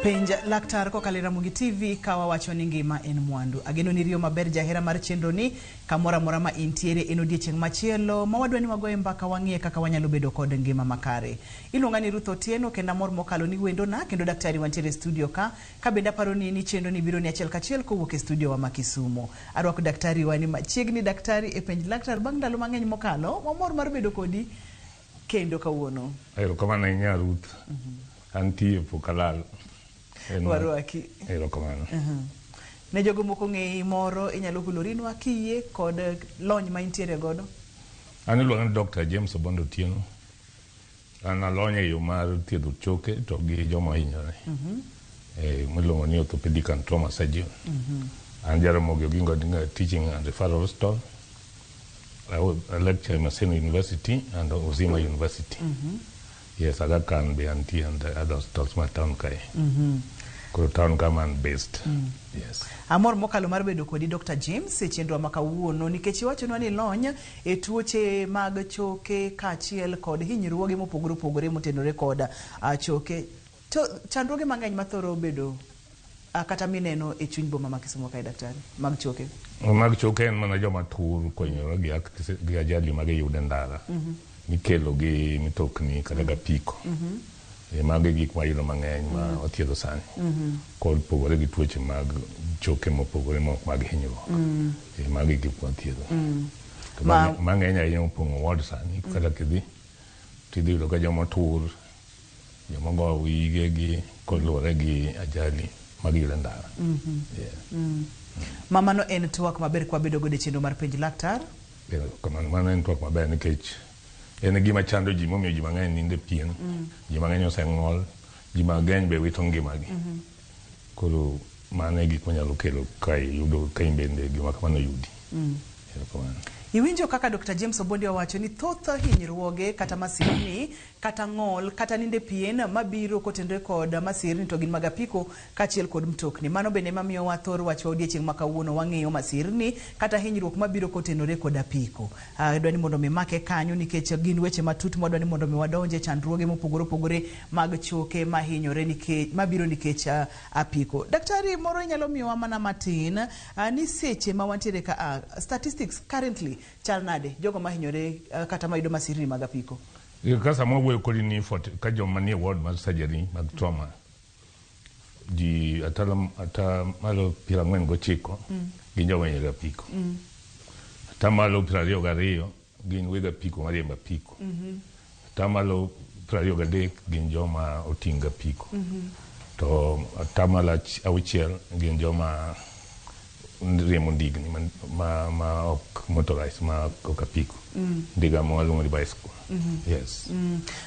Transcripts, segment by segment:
Penja laktar ko kalera Mugi TV kawa wacho ni ngima en mwandu. Ageno ni riyo maber jahera mar chenro ni kamora mora ma intiere en odiechieng' machielo ma wadwa ni wagoye mbaka wang'ie kaka wanyalo bedo kod ngima makare. Iluonga ni Ruth Otieno kendo mor mokalo ni wendo na kendo daktari wantiere studio ka benda paro ni chenro ni biro ni achiel kachiel kowuok e studio wa Makisumo. Arwako daktari wani machiegni daktari e penj laktar bang' ndalo mang'eny mokalo mamor mar bedo kodi kendo kawuono. Ero kamano inya Ruth. Antie pokalal. Warwaki. Ero kamano. Ne jogo moko ng'ei moro inyalo hulorinwa kiyie kod lony ma intiere godo. An iluonga ni Dr. James Obondo Otieno. An alony e yo mar thiedho choke to gi joma hinyore. Miluongo ni orthopedic and trauma surgeon. An Jaramogi Oginga Teaching and Referral Hospital. I lecture in Maseno University and Ozima University. Yes, Aga Khan be anti and other hospitals my town kai. Kuro town Kaman based. Yes. Amor mokalo mar bedo kodi Dr. James e chenro makawuono nikech iwacho ni lony e tuoche mag choke kaachiel kod hinyruoge mopogore opogore motenore kod choke. To chandruoge mang'eny mathoro bedo kata mineno e chuny boma ma Kisumo kae daktari mag choke. Mag choke en mana joma tur konyoro gi ajali mag yude ndara. Mikelo gi mitokni kata gapiko. Mage gik ma ilo mang'eny ma othiedho sani. Kod pogore gi tuoche mag choke mopogore mag hinyruok. Mage gik ma othiedho. Mang'eny ahinya opong'o ward sani kata kidhi tidhi ka joma tur, joma go wige gi kod luwore gi ajali mag yude ndara. Mamano en twak maber kwa bedo gode chenro mar penj laktar. Mano en twak maber nikech en gima chando ji momiyo ji mang'eny ninde pien. Ji mang'eny oseng'ol, ji mang'eny be wito ngimagi. Koro mano e gik manyalo kelo ka iyudo ka imbende gima kamano yudi. Iwinjo kaka Dr. James Obondo wacho ni thoth hinyruoge kata masirni kata ng'ol kata ninde pien mabiro kotenore kod masirni to gin mag apiko kaachiel kod mtokni. Mano bende mamiyo wathor wacho odiechieng' makawuono wang'eyo masirni kata hinyruok mabiro kotenore kod apiko. Dwa ni mondo make kanyo nikech gin weche matut modwa ni mondo wadonje chandruoge mopogore opogore mag choke mahinyore nikech mabiro nikech apiko. Daktari moro inyalo miyowa mana matin ni seche ma wantiere ka statistics currently chal nade jogo mahinyore kata mayudo masirni mag apiko. Kasa mwa kodi ni ka joma nie ward mag surgery mag trauma ji ata malo 49 gin joma hinyore apiko. Ata malo 22 gin weg apiko mariembo apiko. Ata malo 23 gin joma oting'o apiko. To ata malo 6 gin joma riembo ndigni ma ok motorized ma ok apiko. Ndiga mo waluongo ni bicycle. Yes.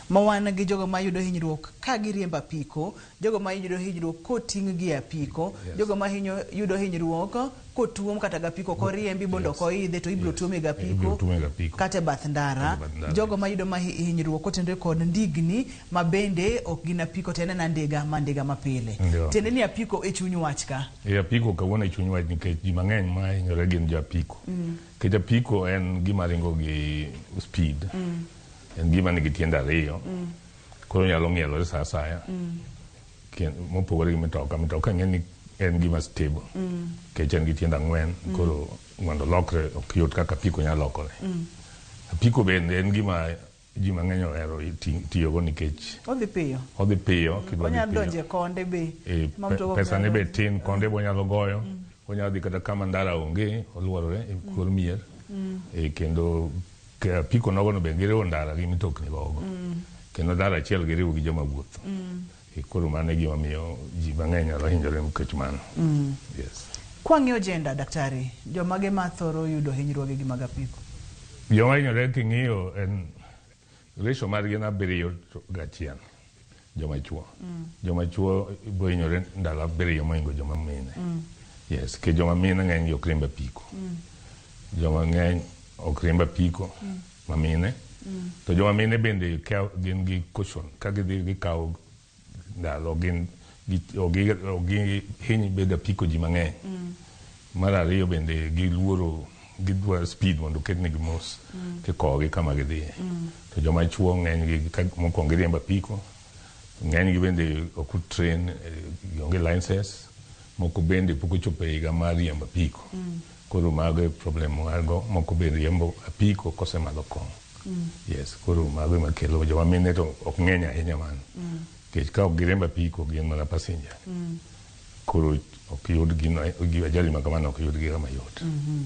Ma wan gi jogo ma yudo hinyruok ka giriembo apiko, jogo ma yudo hinyruok koting' gi apiko, jogo ma yudo hinyruok kotuom kata gapiko koriembi bondo koidhe to ibiro tuome gapiko kata bath ndara, jogo ma yudo hinyruok kotenore kod ndigni ma bende ok gin apiko to en ndiga mapile. Tiende ni apiko e chuny wach ka. Apiko kawuono e chuny wach nikech ji mang'eny ma hinyore gin jo apiko. Nikech apiko en gima ringo gi speed. En gima nigi tiende ariyo. Koro nyalo ng'ielore sa asaya. Mopogore gi mitoka ng'eni en gima stable. Nikech en gi tiende 4 koro mondo lokre ok yot kaka apiko nyalo lokore. Apiko bende en gima ji mang'eny ohero tiyogo nikech odhi piyo. Onyalo donje konde be. Pesa ne be tin, konde bo nyalo goyo. Onyalo dhi kata kama ndara onge, oluorore e kor mier. Kendo apiko nogono be giriwo ndara gi mitokni gogo. Kendo ndara achiel giriwo gi joma wuotho. Koro mano e gima miyo ji mang'eny nyalo hinyore nikech mano. Kwang'iyo jenda daktari, jomage ma thoro yudo hinyruoge gi mag apiko? Joma hinyore king'iyo en ratio margi en 7-1 joma chuo. Joma chuo bo hinyore ndalo 7 mohingo joma mine. Yes, ke joma mine ng'eny ok riembo apiko. Joma ng'eny ok riembo apiko mamine. To joma mine bende gin gi caution ka gidhi gikawo ndalo gin hiny bedo apiko ji mang'eny. Mar ariyo bende giluoro gidwaro speed mondo ketnegi mos kikogi kama gidhiye. To joma chuo ng'eny gi mokwongo giriembo apiko ng'eny gi bende ok train onge licenses, moko bende pok ochopo e higa mar riembo apiko. Koro mago e problem margo, moko bende riembo apiko kosemadho kong'o. Yes, koro mago ema kelo joma mine to ok ng'eny ahinya mano. Nikech ka ok giriembo apiko gin mana passenger. Koro ok yud gino, ajali ma kamano ok yud gi mayot.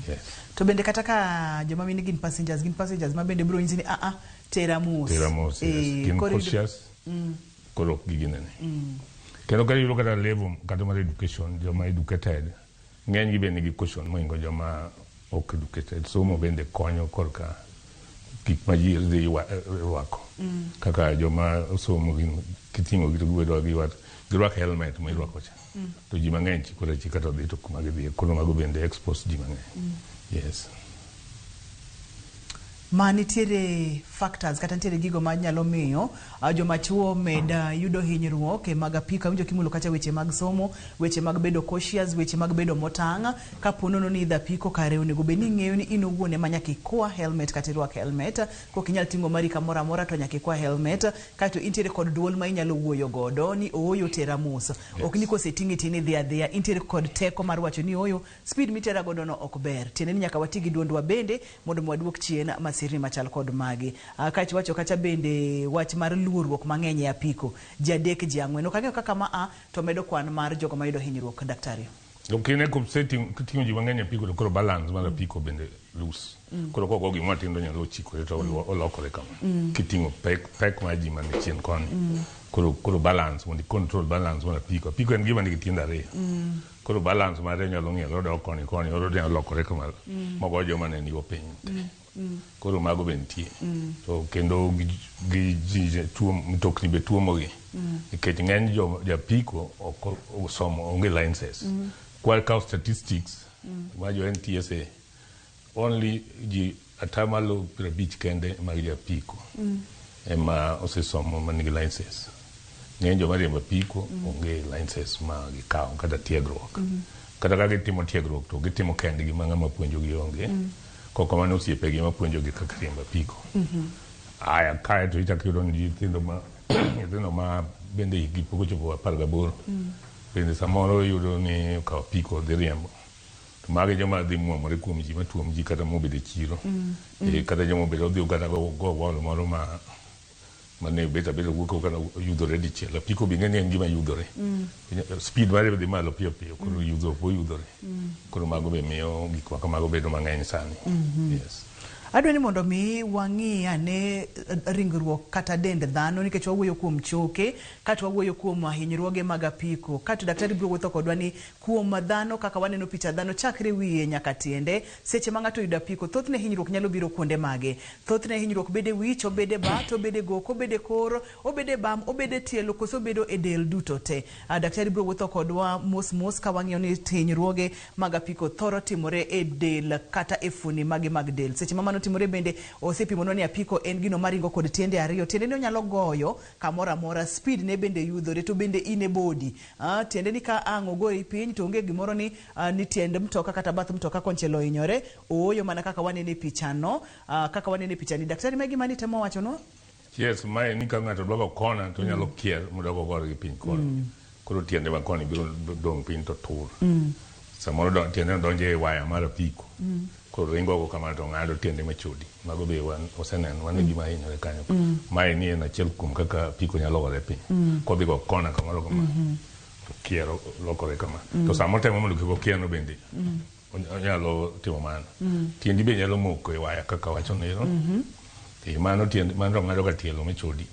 Yes. To bende kata ka joma mine gin passengers ma bende biro nyisi ni tera mos. Yes. Gin cautious. Koro ok giginene. Kendo ka yudo kata level kata mar education, joma educated, ng'eny gi bende nigi caution moingo joma ok educated. Somo bende konyo korka gik ma ji dhi rwako. Kaka joma somo kiting'o gitugwedo girwako helmet ma irwako cha. To ji mang'eny chikore chika to dhi to kuma gidhi. Koro mago bende expose ji mang'eny. Yes. Ma nitiere factors kata nitiere gigo ma nyalo miyo joma chuo med yudo hinyruok e mag apiko. Winjo kimulo kata weche mag somo, weche mag bedo cautious, weche mag bedo motang'. Ka ponono ni idho apiko kare onego bed ni ing'eyo ni in owuon ema nyaka ikwa helmet kata irwak helmet. Kok inyal ting'o mari kamoro amora to nyaka ikwa helmet. Kaito intiere kod duol ma inyalo wuoyo godo ni ooyo tera mos. Yes. Ok ni koseting'i tini dhi adhiya. Intiere kod teko mar wacho ni ooyo speed mitera godo no ok ber. Tiende ni nyaka wati gi duondwa bende mondo mwaduok chien masirni machal kod magi. Kachi wacho kacha bende wach mar luorruok mang'eny e apiko. Ji adek ji ang'wen. Ok ang'eyo kaka ma to medo kwan mar jogo mayudo hinyruok, daktari. Okine setting kiting'o ji mang'eny e apiko to koro balance mar apiko bende loose. Koro koko gima tindo nyalo chikore to olokore kama. Kiting'o pek mar ji mani chien koni. Koro balance, mondo control balance mar apiko. Apiko en gima nigi tiende ariyo. Koro balance mare nyalo ng'iyo odok koni, odok nyalo lokore kama. Mogo joma ne nigo piny. Koro mago bende nitie. To kendo gi tuo mtokni be tuomogi. Nikech ng'eny japiko ok osomo onge licenses. Kwa kao statistics ma jo NTSA, only ji atamalo 50 kende mag japiko ema osesomo manigi licenses. Ng'eny joma riembo apiko onge licenses ma gikawo kata tiegruok. Kata ka gitimo tiegruok to gitimo kendgi ma ng'ama puonjogi onge. Koko mano osiepegi ma puonjogi kaka riembo apiko. Aya kae to ichako yudo ni nyithindo ma bende hikgi pok ochopo 18 bende samoro yudo ni okawo apiko dhi riembo. To magi joma dhi muomore kuom ji, matuom ji kata mobedo e chiro. Kata joma obedo odhi kata go wall moro mane beta wuok kata yudhore dichiel. Apiko bi ng'eni en gima yudhore. Speed mare dhi malo piyo piyo, koro yudhore. Koro mago be miyo gik kamago bedo mang'eny sani. Yes. Adwa ni mondo mi wang'i ane ringruok kata dend dhano, nikech wawuoyo kuom choke, kata wawuoyo kuom hinyruoge mag apiko. Kata daktari biro wuotho kodwa ni kuom dhano kaka waneno picha dhano chakre wiye nyaka tiende. Seche ma ng'ato yudo apiko, thothne hinyruok nyalo biro kuonde mage. Thothne hinyruok bede wich, obede bat, obede goko, obede kor, obede bam, obede tielo, koso bedo e del duto te. Daktari biro wuotho kodwa mos ka wang'iyo ni hinyruoge mag apiko thoro timore e del kata e fuoni mage mag del. Seche ma mano timore bende osepimo ni apiko en gino maringo kod tiende ariyo. Tiende ni onyalo goyo kamora mora, speed ne bende yudhore, to bende ine body. Tiende ni ka ang' ogori piny to onge gimoro ni tiende mtoka kata bath mtoka konchielo hinyore. Ooyo mana kaka wanene picha no, kaka wanene picha ni. Daktari magi mani temo wacho no? Yes, mae ni ka ng'ato dwago kona to nyalo kier modago gore gi piny kona. Koro tiende ma koni biro dong piny to tur. Samoro tiende donje e waya mar apiko. Koro ringo go kama to ng'ado tiende machodi. Mago be oseneno, wan gima hinyore kanyo. Mae ni en achiel kuom kaka apiko nyalo gore piny. Kodhi go kona kamoro kama. To kiero lokore kama. To samoro temo mondo kiko kierno bende. Onyalo timo mano. Tiendi be nyalo moko e waya kaka wacho nero. Mano tiende, mano ng'ado ka tielo machodi.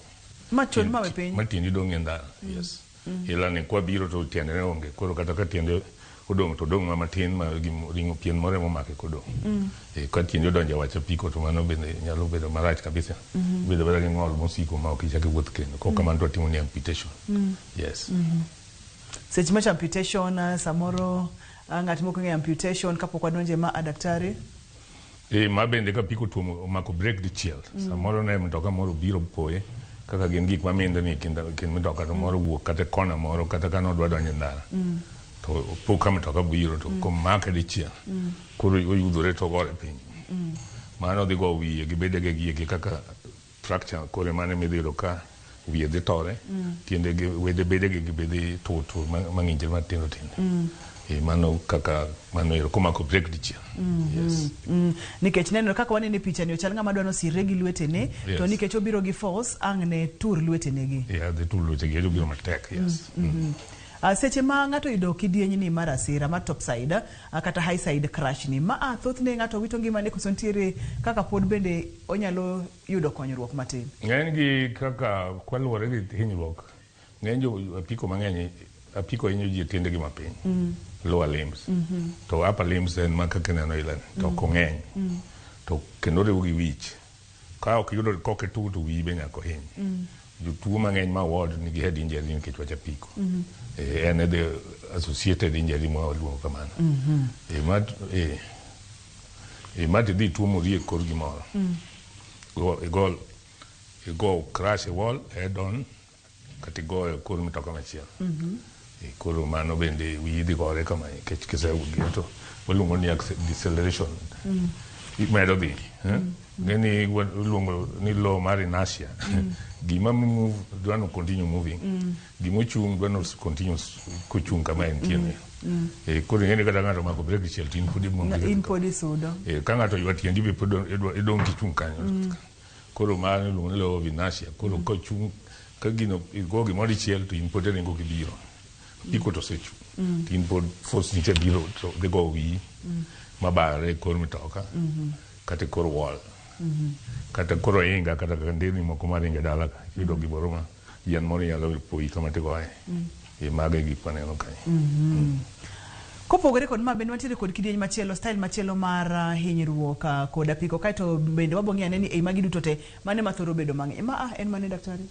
Machodi mawe piny. Matiendi dong' e ndara. Yes. Ila ne kwa biro to tiende ne onge. Koro kata ka tiende odong' to dong' matin ma ringo pien more momake kodong'. Ka tiende odonjo e wach apiko to mano bende nyalo bedo marach kabisa. Bedo bada gi ng'ol mosiko ma ok ichak wuoth kendo. Kok kamano to timo ni amputation. Yes. Seche ma amputation samoro ng'at moko ng'e amputation kapok wadonje ma daktari. Ma bende ka apiko tuomo omako break dichiel. Samoro ne mtoka moro biro poye. Kaka gin gik mamindo ni kind mtoka to moro wuok kata kona moro kata ka nodwa donjo e ndara. To poka mtoka biro to komake dichiel. Koro oyudhore to gore piny. Mano dhi go wiye gi bedege gi kaka fracture kore mane midhiro ka wiye dhi tore, tiende wede bedege gi bedhi to mang'injre matindo tindo. Mano kaka mano ero komako break dichiel. Yes. Nikech neno kaka wanene picha ni ochal ng'ama dwano sire gi lwetene, to nikech obiro gi force ang' ne tur lwetene gi. The tur lwetene gi obiro matek, yes. Seche ma ng'ato yudo kidieny ni mar asira mar top side kata high side crash ni ma thothne ng'ato wito ngimane koso ntiere kaka pod bende onyalo yudo konyruok matin. Ng'eny gi kaka kwaluwore gi hinyruok, ng'eny jo apiko mang'eny apiko hinyo ji tiende gi mapiny. Lower limbs. To upper limbs en maka kineno ilan. To kong'eny. To kendo riwo gi wich. Ka ok yudo koke tugo to wiyi be nyako hiny. Jotuo mang'eny ma ward nigi head injury nikech wach apiko. En the associated injury ma waluongo kamano. Mati dhi tuo mori e kor gimoro. Go crash a wall head on kati go e kor mitoka machielo. Koro mano bende wiyi dhi gore kama nikech kisewuogi to waluongo ni deceleration. Imedo dhi. Ngeni waluongo ni law mar inertia. Gima move dwano continue moving. Gima chung dwano continue kuchung kama en tiene. Koro ngeni kata ng'ato mako break dichiel tin podi move. In podi sudo. Ka ng'ato ywak tiendi be pod idong' kichung kanyo. Koro mano iluongo ni law of inertia. Koro kochung ka gino go gimoro dichiel to in pod ringo gibiro. Piko to sechu. Tin pod force niche biro to they go wiyi. Mabare kor mitoka. Kata kor wall. Kata kor inga kata kandeni moko maringa dala ka. Yudo gimoro ma yan moro yalo poi kama te goe. Mage gik maneno kanyo. Kopogore kod ma bende wantiere kod kidieny machielo, style machielo mar hinyruok kod apiko, kaeto bende wabongi aneni ei magi duto te mane mathoro bedo mang'eny. En mane daktari?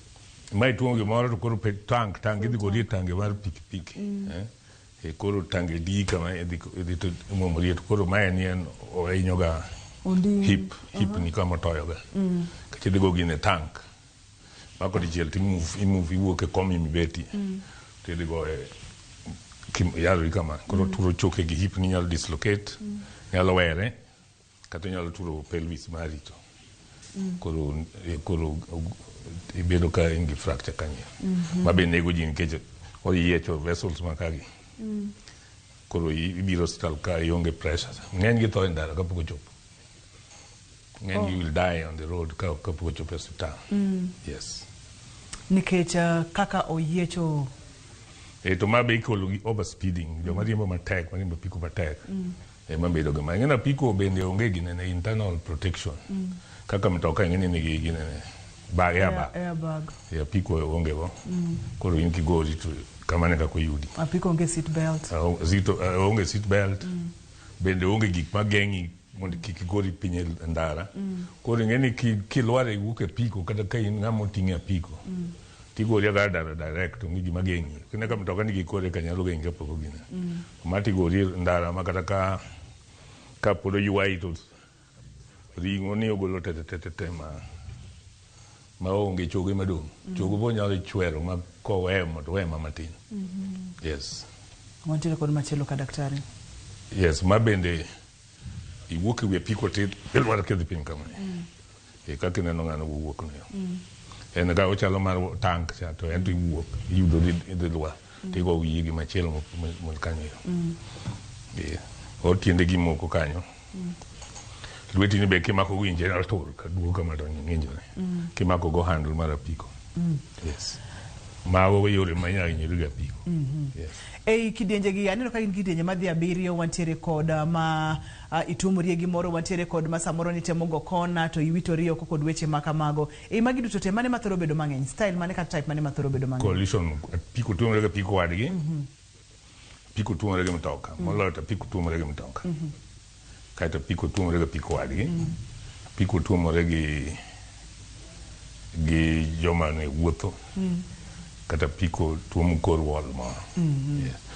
Mai tuongo gimoro to koro tank idhi godi tange mar pikipiki. Koro tange di kama idhi to muomori to koro mae ni en ohinyoga hip ni kama toyoga. Kachi idhi go gine tank. Mako dichiel ti move iwuok e kom imibeti. To idhi go yalo kama. Koro turo choke gi hip ni nyalo dislocate. Nyalo were. Kata nyalo turo pelvis mari to. Koro ibedo ka ingi fracture kanyo. Mabe nego ji nikech oyiecho vessels makagi. Koro ibiro hospital ka ionge pressure. Ng'eny gi tho e ndara kapok ochopo. Ng'eny gi will die on the road kapok ochopo e hospital. Yes. Nikech kaka oyiecho. To mabe ikolo gi overspeeding. Joma riembo matek, mariembo apiko matek. Mabedo ga mang'eny apiko bende onge gi nene internal protection. Kaka mtoka ng'eny nigi ginene. Airbag. Apiko onge go. Koro in kigori to kamane kako yudi. Apiko onge seat belt. Onge seat belt. Bende onge gik mageng'i mondo kik igori piny e ndara. Koro ng'eni kilwar iwuok e piko kata ka in ng'ama oting'e apiko. Tigori aga ndara direct onge gima geng'i. Kendo ka mtoka nigi kore ka nyalo geng'i kapok ogine. Ma tigori ndara ma kata ka pod oywayi to ring'o ni ogolo tete ma onge choge madong'. Chogo bo nyalo chwero ma kowemo to wema matin. Yes. Wantiere kod machielo ka daktari. Yes, ma bende iwuok e wi apiko te ilwar kedhi piny kama. Kaka ineno ng'ano wuok no. En ga ochalo mar tank cha to en to iwuok iyudo idhi lwar. Tigo wiyi gi machielo mo kanyo. Otiende gi moko kanyo. Lweti ni be kimako go injera tor ka duo kama to ng'injore. Kimako go handle mar apiko. Yes. Mago yore manya hinyore ga apiko. Yes. Ei kidienje gi aneno ka in kidienje madhi abiriyo, wantiere kod ma ituomori gi moro, wantiere kod ma samoro nitemo go kona to iwitori oko kod weche makamago. Ei magi duto te mane mathoro bedo mang'eny? Style mane kata type mane mathoro bedo mang'eny? Collision apiko tuomore ga apiko wadgi. Apiko tuomore ga mtoka. Moloyo to apiko tuomore ga mtoka. Kaito apiko tuomore ga apiko wadgi. Apiko tuomore gi joma ne wuotho. Kata apiko tuomo kor wall moro.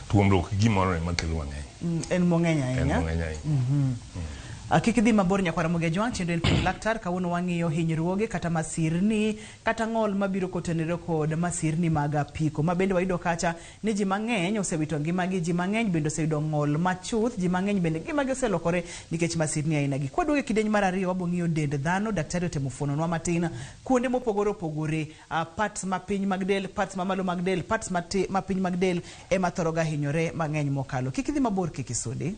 Tuomruok gimoro ema kelo mang'eny. En mong'eny ahinya. En mong'eny ahinya. Kikidhi mabor nyakwara Mogejwang chendo en penj laktar kawuono wang'iyo hinyruoge kata masirni kata ng'ol mabiro kotenore kod masirni mag apiko. Ma bende wayudo kacha ni ji mang'eny osewito ngimagi, ji mang'eny bende oseyudo ng'ol machuth, ji mang'eny bende ngimagi oselokore nikech masirni aina gi. Kwaduogo kidieny mar ariyo wabong'iyo dend dhano, daktari otemo fuononwa matin kuonde mopogore opogore, parts ma piny mag del, parts ma malo mag del, parts ma piny mag del ema thoroga hinyore mang'eny mokalo. Kikidhi mabor kikisudi.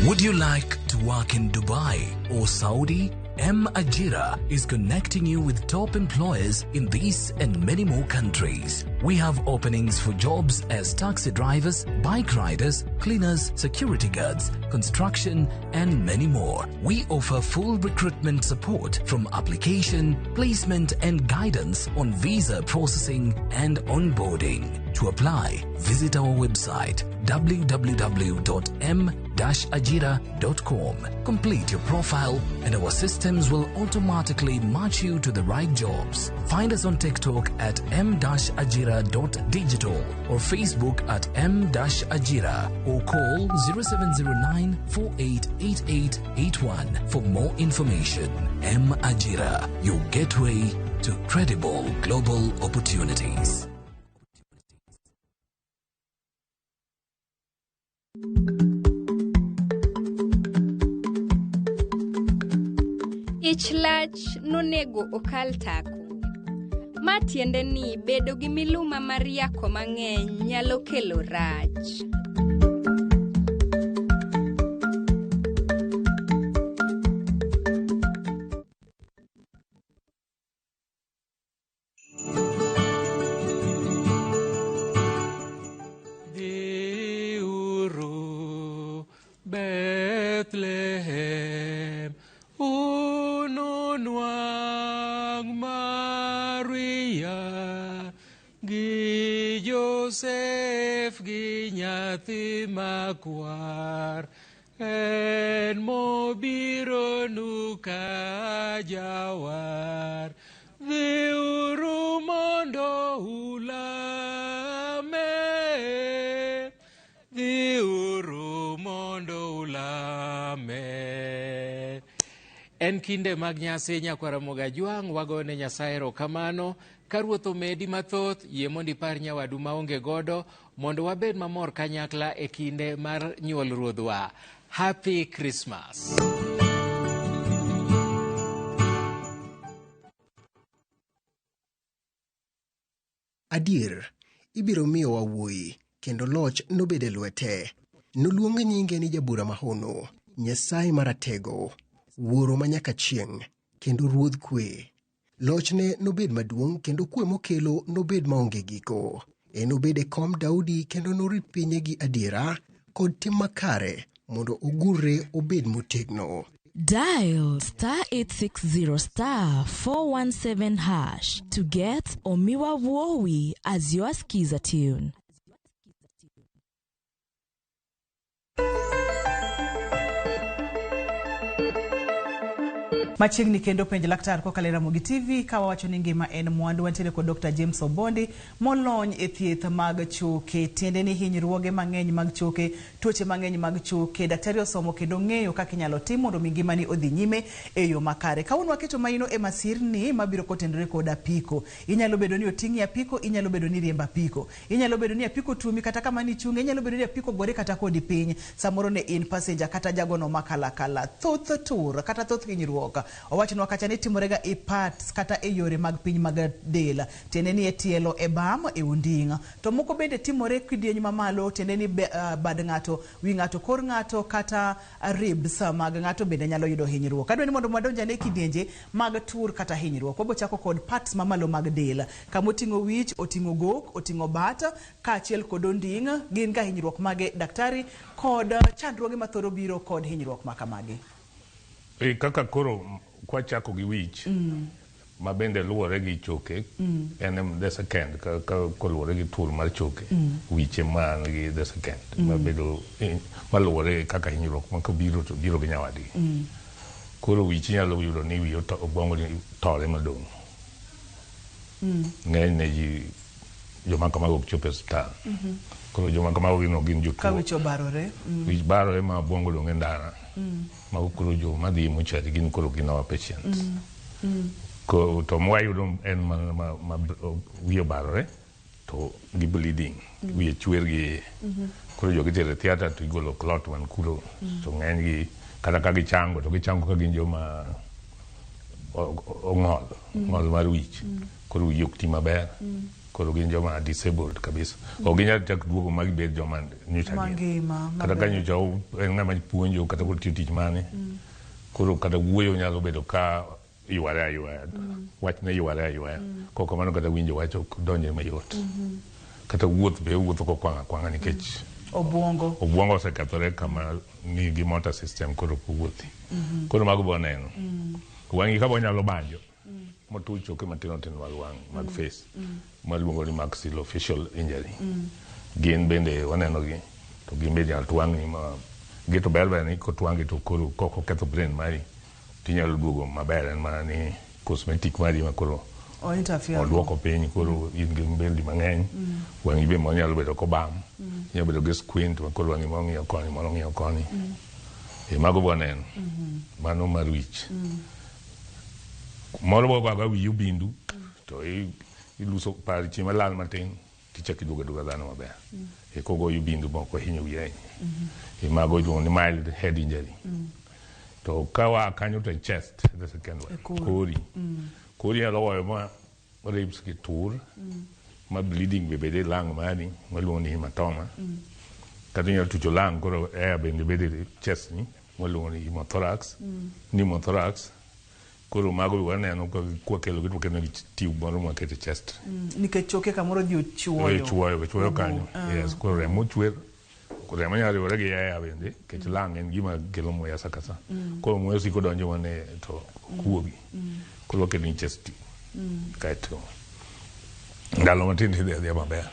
Would you like to work in Dubai or Saudi? Ajira is connecting you with top employers in these and many more countries. We have openings for jobs as taxi drivers, bike riders, cleaners, security guards, construction, and many more. We offer full recruitment support from application, placement, and guidance on visa processing and onboarding. To apply, visit our website www.m-ajira.com. Complete your profile and our systems will automatically match you to the right jobs. Find us on TikTok at m-ajira.digital or Facebook at m-ajira or call 0709 488881 for more information. M-Ajira, your gateway to credible global opportunities. Ich lach nonego okal tako. Ma tiende ni bedo gi miluma mar yako mang'eny nyalo kelo rach. Diuru Bethlehem ununwang Maria gi Joseph gi nyathi makwar en mobiro nuka jawar dhiuru mondo ulame dhiuru mondo ulame. En kinde mag nyasi nyakwara Mogejwang, wagone Nyasaye erokamano. Ka Ruoth omedi mathoth, yie mondo ipar nyawadu maonge godo mondo wabed mamor kanyakla e kinde mar nyuol Ruodhwa. Happy Christmas. Adier, ibiro miyo wawuoyi kendo loch nobede lwete. Noluong nyinge ni Jabura Mahono, Nyasaye Maratego, Wuoro manyaka chieng' kendo Ruodh kwe. Lochne nobed maduong' kendo kwe mokelo nobed maonge giko. Enobed e kom Daudi kendo norit pinye gi adiera kod tim makare mondo ogurre obed motegno. Dial *860 417# to get Omiwa Wowi as your skiza tune. Machiegni kendo penj laktar kokalo Ramogi TV ka wawacho ni ngima en mwandu. Wantiere kod Dr. James Obondi molony e thieth mag choke, tiende ni hinyruoge mang'eny mag choke, tuoche mang'eny mag choke. Daktari osomo kendo ng'eyo kaka inyalo tim mondo ngimani odhi nyime e yo makare. Kawuono waketo maino e masirni mabiro kotenore kod apiko. Inyalo bedo ni oting'i apiko, inyalo bedo ni riemba apiko, inyalo bedo ni apiko tumi kata kama ni chunge, inyalo bedo ni apiko gore kata kodi piny. Samoro ne in passenger kata jagono makala thoth tur kata thoth hinyruok owachnwa kacha ni timorega e parts kata e yore mag piny mag del. Tiende ni e tielo, e bam, e unding'. To moko bende timore kidieny mamalo, tiende ni bad ng'ato, wi ng'ato, kor ng'ato kata ribs mag ng'ato bende nyalo yudo hinyruok. Adwa ni mondo mwadonjane kidienje mag tur kata hinyruok. Wabo chako kod parts mamalo mag del. Kama oting'o wich, oting'o gok, oting'o bat, kaachiel kod onding', gin ga hinyruok mage daktari kod chandruoge mathoro biro kod hinyruok makamagi. Kaka koro kwa chako gi wich ma bende luwore gi choke, en the second ka luwore gi tur mar choke, wiche man gi the second ma bedo ma luwore kaka hinyruok ma biro gi nyawadgi. Koro wich nyalo yudo ni wiyo obongo ni tore madong'. Ng'eny ne ji joma kamago ok chopo e osiptal. Koro joma kamago gin jotuo. Ka wich obarore. Wich barore ma obwongo dong' e ndara. Ma koro joma dhi mochari gin koro gin our patients. To mwayudo en ma wiye obarore to gi bleeding. Wiye chwer gi. Koro jogi tere theatre to igolo clot man kuro. To ng'eny gi kata ka gichango to gichango ka gin joma ng'ol mar wich. Koro wiye ok ti maber. Koro gin joma disabled kabisa. Ok ginyal chak duogo ma gibed joma nyocha mangima. Kata ka nyocha en ng'ama puonjo kata kod tiyo tich mane. Koro kata wuoyo nyalo bedo ka yware aywaya. Wach ne yware aywaya. Kok kamano kata winjo wach ok donje mayot. Kata wuoth be wuotho kokwanga nikech obwongo osekethore kama nigi motor system koro wuothi. Koro mago bo neno. Wang'i ka bo nyalo banjo. Motuch choke matino tin mag wang' mag face. Maluongo ni maxillofacial injury. Gin bende waneno gi to gin bende nyalo twang'ni ma gito ber ni kotwang'i to koro kok oketho brain mari tinyalo duogo maber en mana ni cosmetic mari ma koro oduoko piny koro in gi mbeldi mang'eny. Wang'i be nyalo bedo kobam. Nyalo bedo gi squint ma koro wang'i mong'iyo koni mong'iyo koni. Mago bo neno. Mano mar wich. Moro bo ga wiyi bindu to iluso pari chiema lal matin tichaki duoga dhano maber. Kogo bindu moko hinyo wiye. Mago iluongo ni mild head injury. To kawa kanyo to chest the second one. Kori nyalo wayo ma ribs ki tur ma bleeding be bede lang mari maluongo ni hematoma. Kata nyalo tucho lang koro air bende bede chest ni maluongo ni pneumothorax. Koro mago waneno kwa kelo gitu kendo tube moro makete chest. Nikech choke kamoro ji chuoyo kanyo. Yes, koro remo chwer. Koro remo nyalo riwore gi yaya bende, kech lang en gima kelo muya sakasa. Koro muya siko donjo mane to kuogi. Koro kelo ni chest tube. Kaito ndalo matin tidhi maber.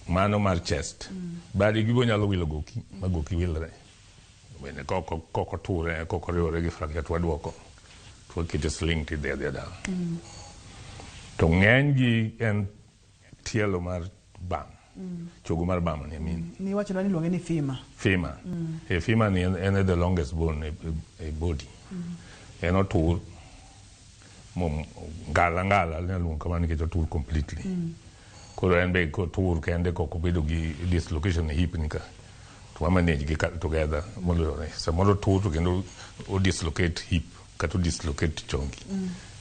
Mano mar chest. Badi gibo nyalo wilo goki, ma goki wilre. Bende koko ture, koko riwore gi fracture to waduoko. Wakete sling ti dhe dal. To ng'eny gi en tielo mar bam. Chogo mar bam ni min. Ni wacho ni luonge ni femur. Femur. Femur ni en the longest bone e body. En otur ngala ne luongo kama nikech otur completely. Koro en be otur kende koko bedo gi dislocation e hip nika. To manage gi together molore. Samoro tur to kendo o dislocate hip. Kato dislocate chongi.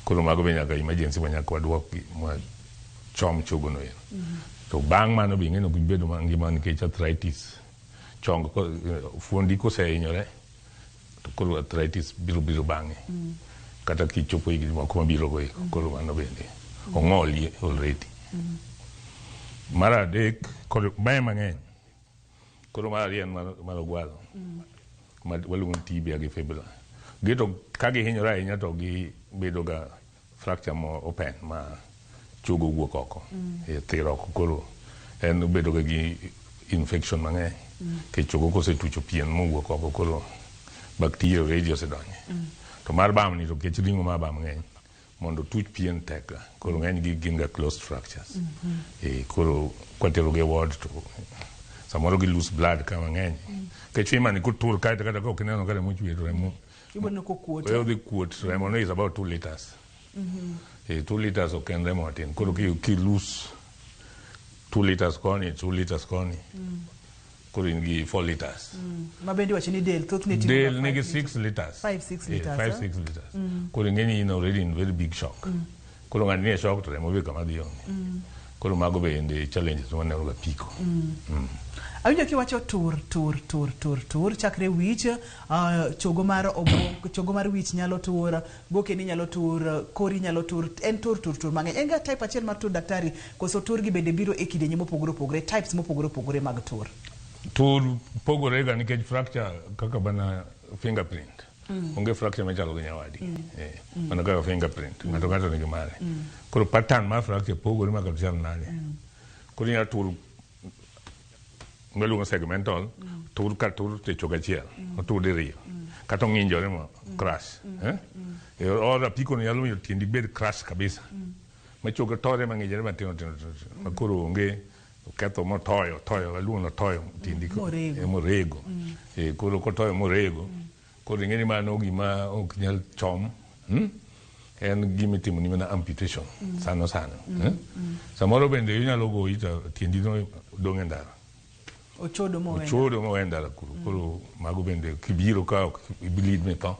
Koro mago be nyaka emergency manyaka waduoki ma chom chogo no yen. To bang' mano be ng'eno gibedo mangima nikech arthritis. Chong fuondi kosehinyore to koro arthritis biro bang'e. Kata kichopo higni moko mabiro go koro mano bende ong'oli already. Mar adek koro bae mang'eny. Koro mar ariyo mar ogwalo. Waluongo tibia gi fibula. Gito kagi hinyore ahinya to gi bedo ga fracture mo open ma chogo wuok oko. Thiro oko koro en bedo ga gi infection mang'eny. Ke chogo kosetucho pien mowuok oko koro bacteria radius donje. To mar bam ni to kech ringo mar bam ng'eny mondo tuch pien tek koro ng'eny gi gin ga closed fractures. Koro kwatero ge ward to samoro gi loose blood kama ng'eny. Kech imani kutur kata ko kineno kare mochwero remo. The quote remo is about 2 liters. 2 liters of can remo atin. Koro ki lose 2 liters koni, 2 liters koni. Koro ingi 4 liters. Mabendi wachini del Del nigi 6 liters. 5-6 liters. 5-6 liters. Koro ngeni in already in very big shock. Koro ngani ni shock to remo be kama diongi. Koro mago be inde challenges waneno ga piko. Awinjo kiwacho tur chakre wich, chogo mar obwongo, chogo mar wich nyalo tur, gokeni nyalo tur, kori nyalo tur, en tur mang'eny. En ga type achiel mar tur daktari, koso tur gi bende biro e kidienje mopogore, types mopogore mag tur. Tur pogore ga nikech fracture kaka bana fingerprint. Onge fracture machalo gi nyawadi. Mana kaka fingerprint, ng'ato ng'ato nigi mare. Koro pattern mar fracture pogore ma kaka chal nade. Koro nyalo tur meluongo segmental, tur ka tur te choga chiel, tur diriyo. Kato ng'injore mo crash. Ora piko ni nyalo miyo tiendi bed crash kabisa. machuogo tore mang'ije matino makoro onge ketho motoyo aluongo toyo tindi morego koro kotoyo morego koro ing'eni mano gima ok nyal chom en gima itimoni mana amputation sano samoro bende inyalo goyi to tiendi no dong' e ndara ochodo mowe ndara koro mago bende kibiro ka ok ibilid mitho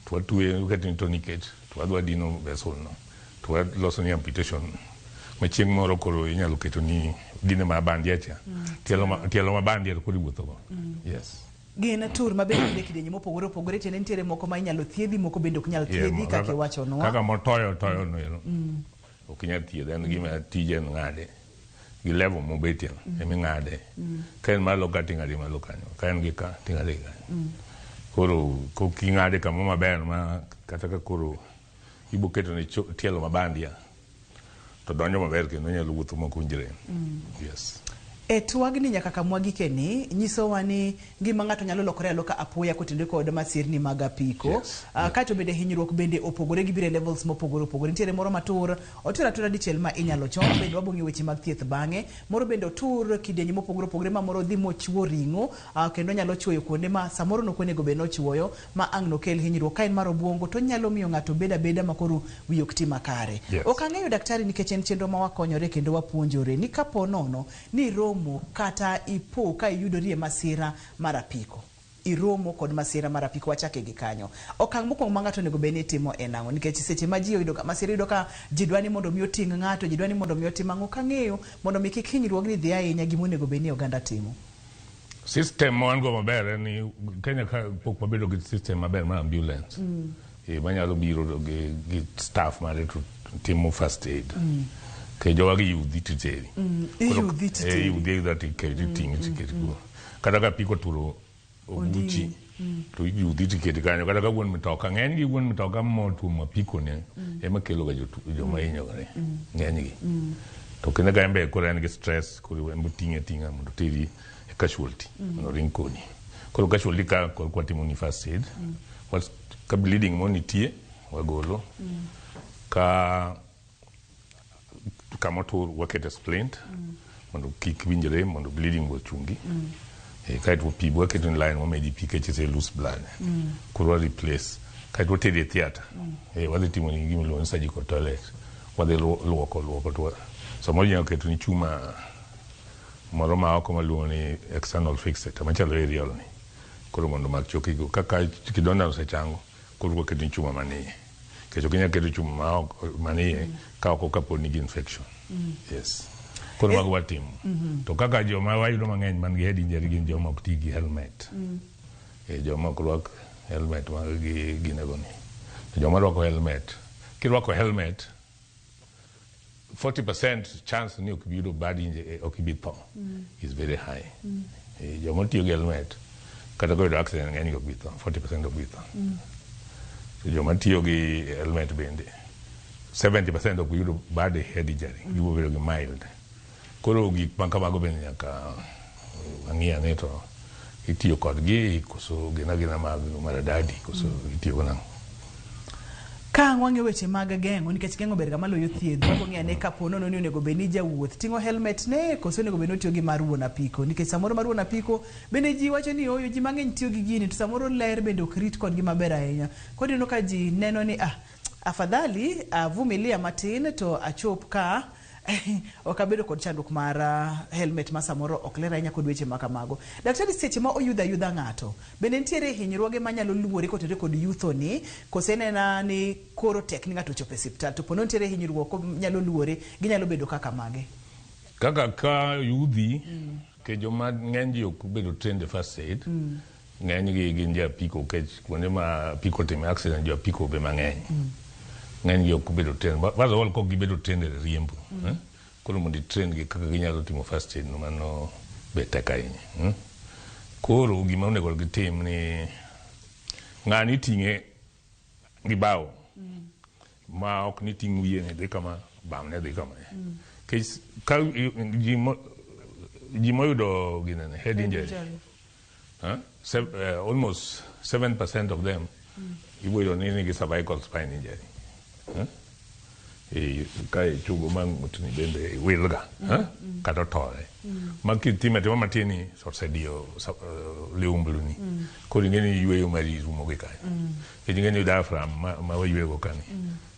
to watwe katini tourniquet to wadwa dino vessel no to waloso ni amputation ma chieng' moro koro inyalo keto ni dine ma bandia cha tielo ma bandia to koro iwuotho go yes gin tur mabende kidenye mopogore opogore tiende nitiere moko ma inyalo thiedhi moko bende ok nyal thiedhi kaka iwacho no kaka motoyo no ok nyal thiedhi en gima tije en ng'ade gi level mobetie emi ng'ade ka en malo ka ting'ade malo kanyo ka en gi ka ting'ade kanyo koro king'ade kamo maber ma kata ka koro ibo keto ne tielo mabandia to donjo maber kendo nyalo wuotho mokunjre yes e twagni nyaka kamwagi keni nyisowa ni ngima ng'ato nyalo lokore aloka apoya kotinde kod masirni mag apiko kato bende hinyruok bende opogore gi bire levels mopogore opogore nitiere moro matur otura tura dichiel ma inyalo chom bende wabong'e weche mag thieth bang'e moro bende otur kidenye mopogore opogore ma moro dhi mochuo ring'o kendo nyalo chuoyo kuonde ma samoro nokonego bende nochuoyo ma ang' nokel hinyruok ka en mar obwongo to nyalo miyo ng'ato beda ma koro wiye ok ti makare ok ang'eyo daktari nikech en chenro ma wakonyore kendo wapuonjore ni kapo nono ni kata ipo ka iyudori e masira mar apiko iromo kod masira mar apiko wachake gi kanyo okang' mokwongo ma ng'ato onego beni timo en ang'o nikech seche ma ji oyudo masira yudo ka ji dwani mondo mi oting' ng'ato ji dwani mondo mi otim ang'o kang'eyo mondo mi kik hinyruogni dhi ahinya gima onego beni oganda timo system moan go maber en ni Kenya ka pok wabedo gi system maber mar ambulance manyalo biro gi staff mare to timo first aid ke jowa gi yudhi titeri yudhi dhati ke ting tiketi kata ka piko turo obuchi to yudhi tiketi kanyo kata ka wuon mitoka ng'eny gi wuon mitoka motuomo apiko ne ema kelo ga joma hinyore ng'eny gi to kendo ka embe koro en gi stress koro embe tinga mondo teri e casualty mondo ring kodi koro casualty ka kwa timo ni first aid ka bleeding mo nitie wagolo kamotur wakete splint mondo kik winjre mondo bleeding go chungi kaito pi wakete in line momedi pi kechese loose blood kuro replace kaito tedi theater wadhi timo ni gima luongo surgical toilet wadhi luoko to samoro nyalo keto ni chuma moro ma oko maluongo ni external fixator machalo aerial ni koro mondo mak choki go kaka kidonda osechango koro waketo ni chuma manie kecho kinya keto chuma manie ka oko kapo nigi infection yes koro mago watimo to kaka joma wayudo mang'eny man gi head injury gin joma ok ti gi helmet joma ok rwak helmet mag ginego ni to joma rwako helmet kirwako helmet 40% chance ni ok biyudo bad injury ok ibi tho is very high joma tiyo gi helmet kata koyudo accident ng'eny ok bi tho 40% ok bi tho to joma tiyo gi helmet bende 70% ok yudo bad head injury gibo bedo gi mild koro gik ma kamago bende nyaka ang'iya ni to itiyo kodgi koso gina mag maradadi koso itiyo go nang'o ka wang'e weche mag geng'o nikech geng'o ber ga maloyo thieth wabong'e ne kapo nono ni onego bed ni jawuoth ting'o helmet ne koso onego bed ni otiyo gi mar wuon apiko nikech samoro mar wuon apiko bende ji wacho ni oyo ji mang'eny tiyo gi gini to samoro ler bende ok rit kodgi maber ahinya kod ineno ka ji neno ni afadhali avumilia matin to achop ka ok abedo kod chandruok mar helmet ma samoro ok ler ahinya kod weche makamago daktari seche ma oyudha yudha ng'ato bende nitiere hinyruoge manyalo luwore kotere kod yutho ni kose nena ni koro tek ni ng'ato chopo e siptal to pono nitiere hinyruok nyalo luwore ginyalo bedo kaka mage kaka ka yudhi ke joma ng'eny ji ok bedo trained e first aid ng'eny gi gin jo apiko kech kuonde ma apiko time accident jo apiko be mang'eny ng'eny gi ok bedo trained first of all kok gibedo trained e riembo koro mondo train gi kaka ginyalo timo first aid no mano be tek ahinya koro gima onego gitim ni ng'ani ting'e gi bao ma ok ni ting' wiye ne dhi kama bam ne dhi kama kech ka ji moyudo ginene head injury almost 7% of them iboyudo ni nigi cervical spine injury kai chugo mangutni bende wilga kata tore makitime tema matini sorsedio leumbuluni kori ngeni yueyo mari rumo ge kai kedi ngeni diaphragm ma yueyo kani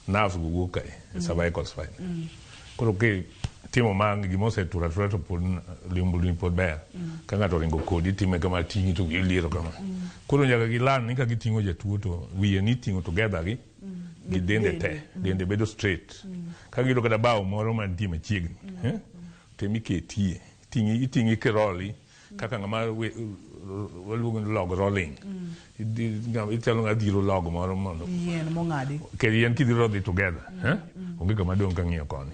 nerves go kai cervical spine koro ke timo mang gimose tura to pon leumbuluni pod ber kanga to ringo kodi time kama tingi to iliro kama koro nyaga gilan ni ka gitingo jatuo to wiye ni tingo together gi dende te dende bedo straight ka gilo kada bawo moro man ti machiegni temi ke tie tingi keroli kaka ngama walugo log rolling itelo ngadiro log moro mondo yen mo ngadi ke yen kidiro di together onge kama don ka ngiyo koni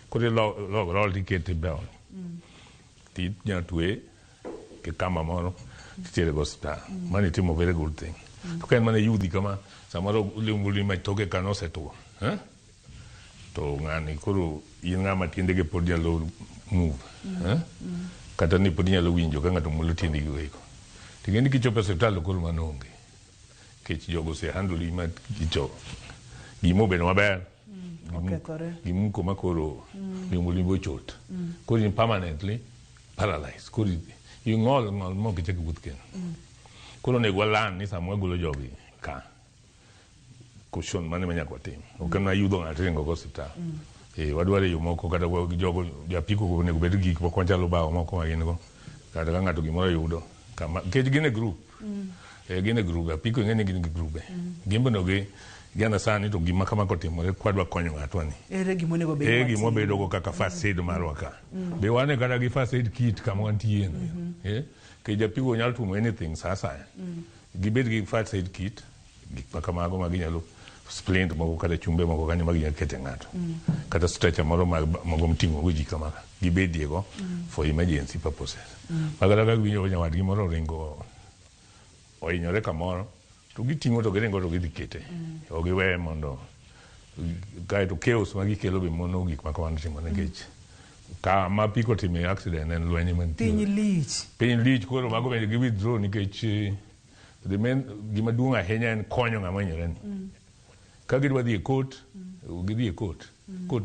kore log roll ti kete bel ti nyatwe ke kama moro ti go sta mani timo very good thing to ken mane yudi kama samaro limbuli mai toke kano seto to ngani kuru yinga matinde ke podia lo move kata ni podia lo winjo kanga to mulo tindi go tigendi kichopa setalo kuru manonge ke jogo se handle ma kicho gimo beno maber gimu ko makoro limbuli bo chot kuri permanently paralyzed kuri yingol mo ke chekutken kuro ne gwalan ni samwe gulo jogi ka kushon mane manya kwa tim okana yudo ngatengo go sita wadware yumoko kata jogo japiko ko ne bedo gik ko koncha lo bawo moko magin go kata kanga to gimoro yudo kama ke gine group gine group apiko ngene gine group gimbo no ge gana sani to gima kama ko timore kwadwa konyo ngato ni ere gimo ne go bedo gimo bedo go kaka first aid marwaka be wane kata gi first aid kit kama wantie ke japiko nyal to anything sasa gibed gi first aid kit gik makamago maginyalo splint moko kata chumbe moko kanyo maginyalo kete ngato kata stretcher moro mago mtingo go jika maka gibedie go for emergency purposes magala ga winyo nyawad gimoro ringo oinyore kamoro to gitingo to giringo to gidikete ogiwe mondo kai to chaos magikelo be mono gik makamano timo nekech ka ma piko time accident en lwenye man piny lich koro mago bende gi withdraw nikech the men gima duong' ahinya en konyo ng'ama hinyore ni ka gidwa dhi e court gidhi e court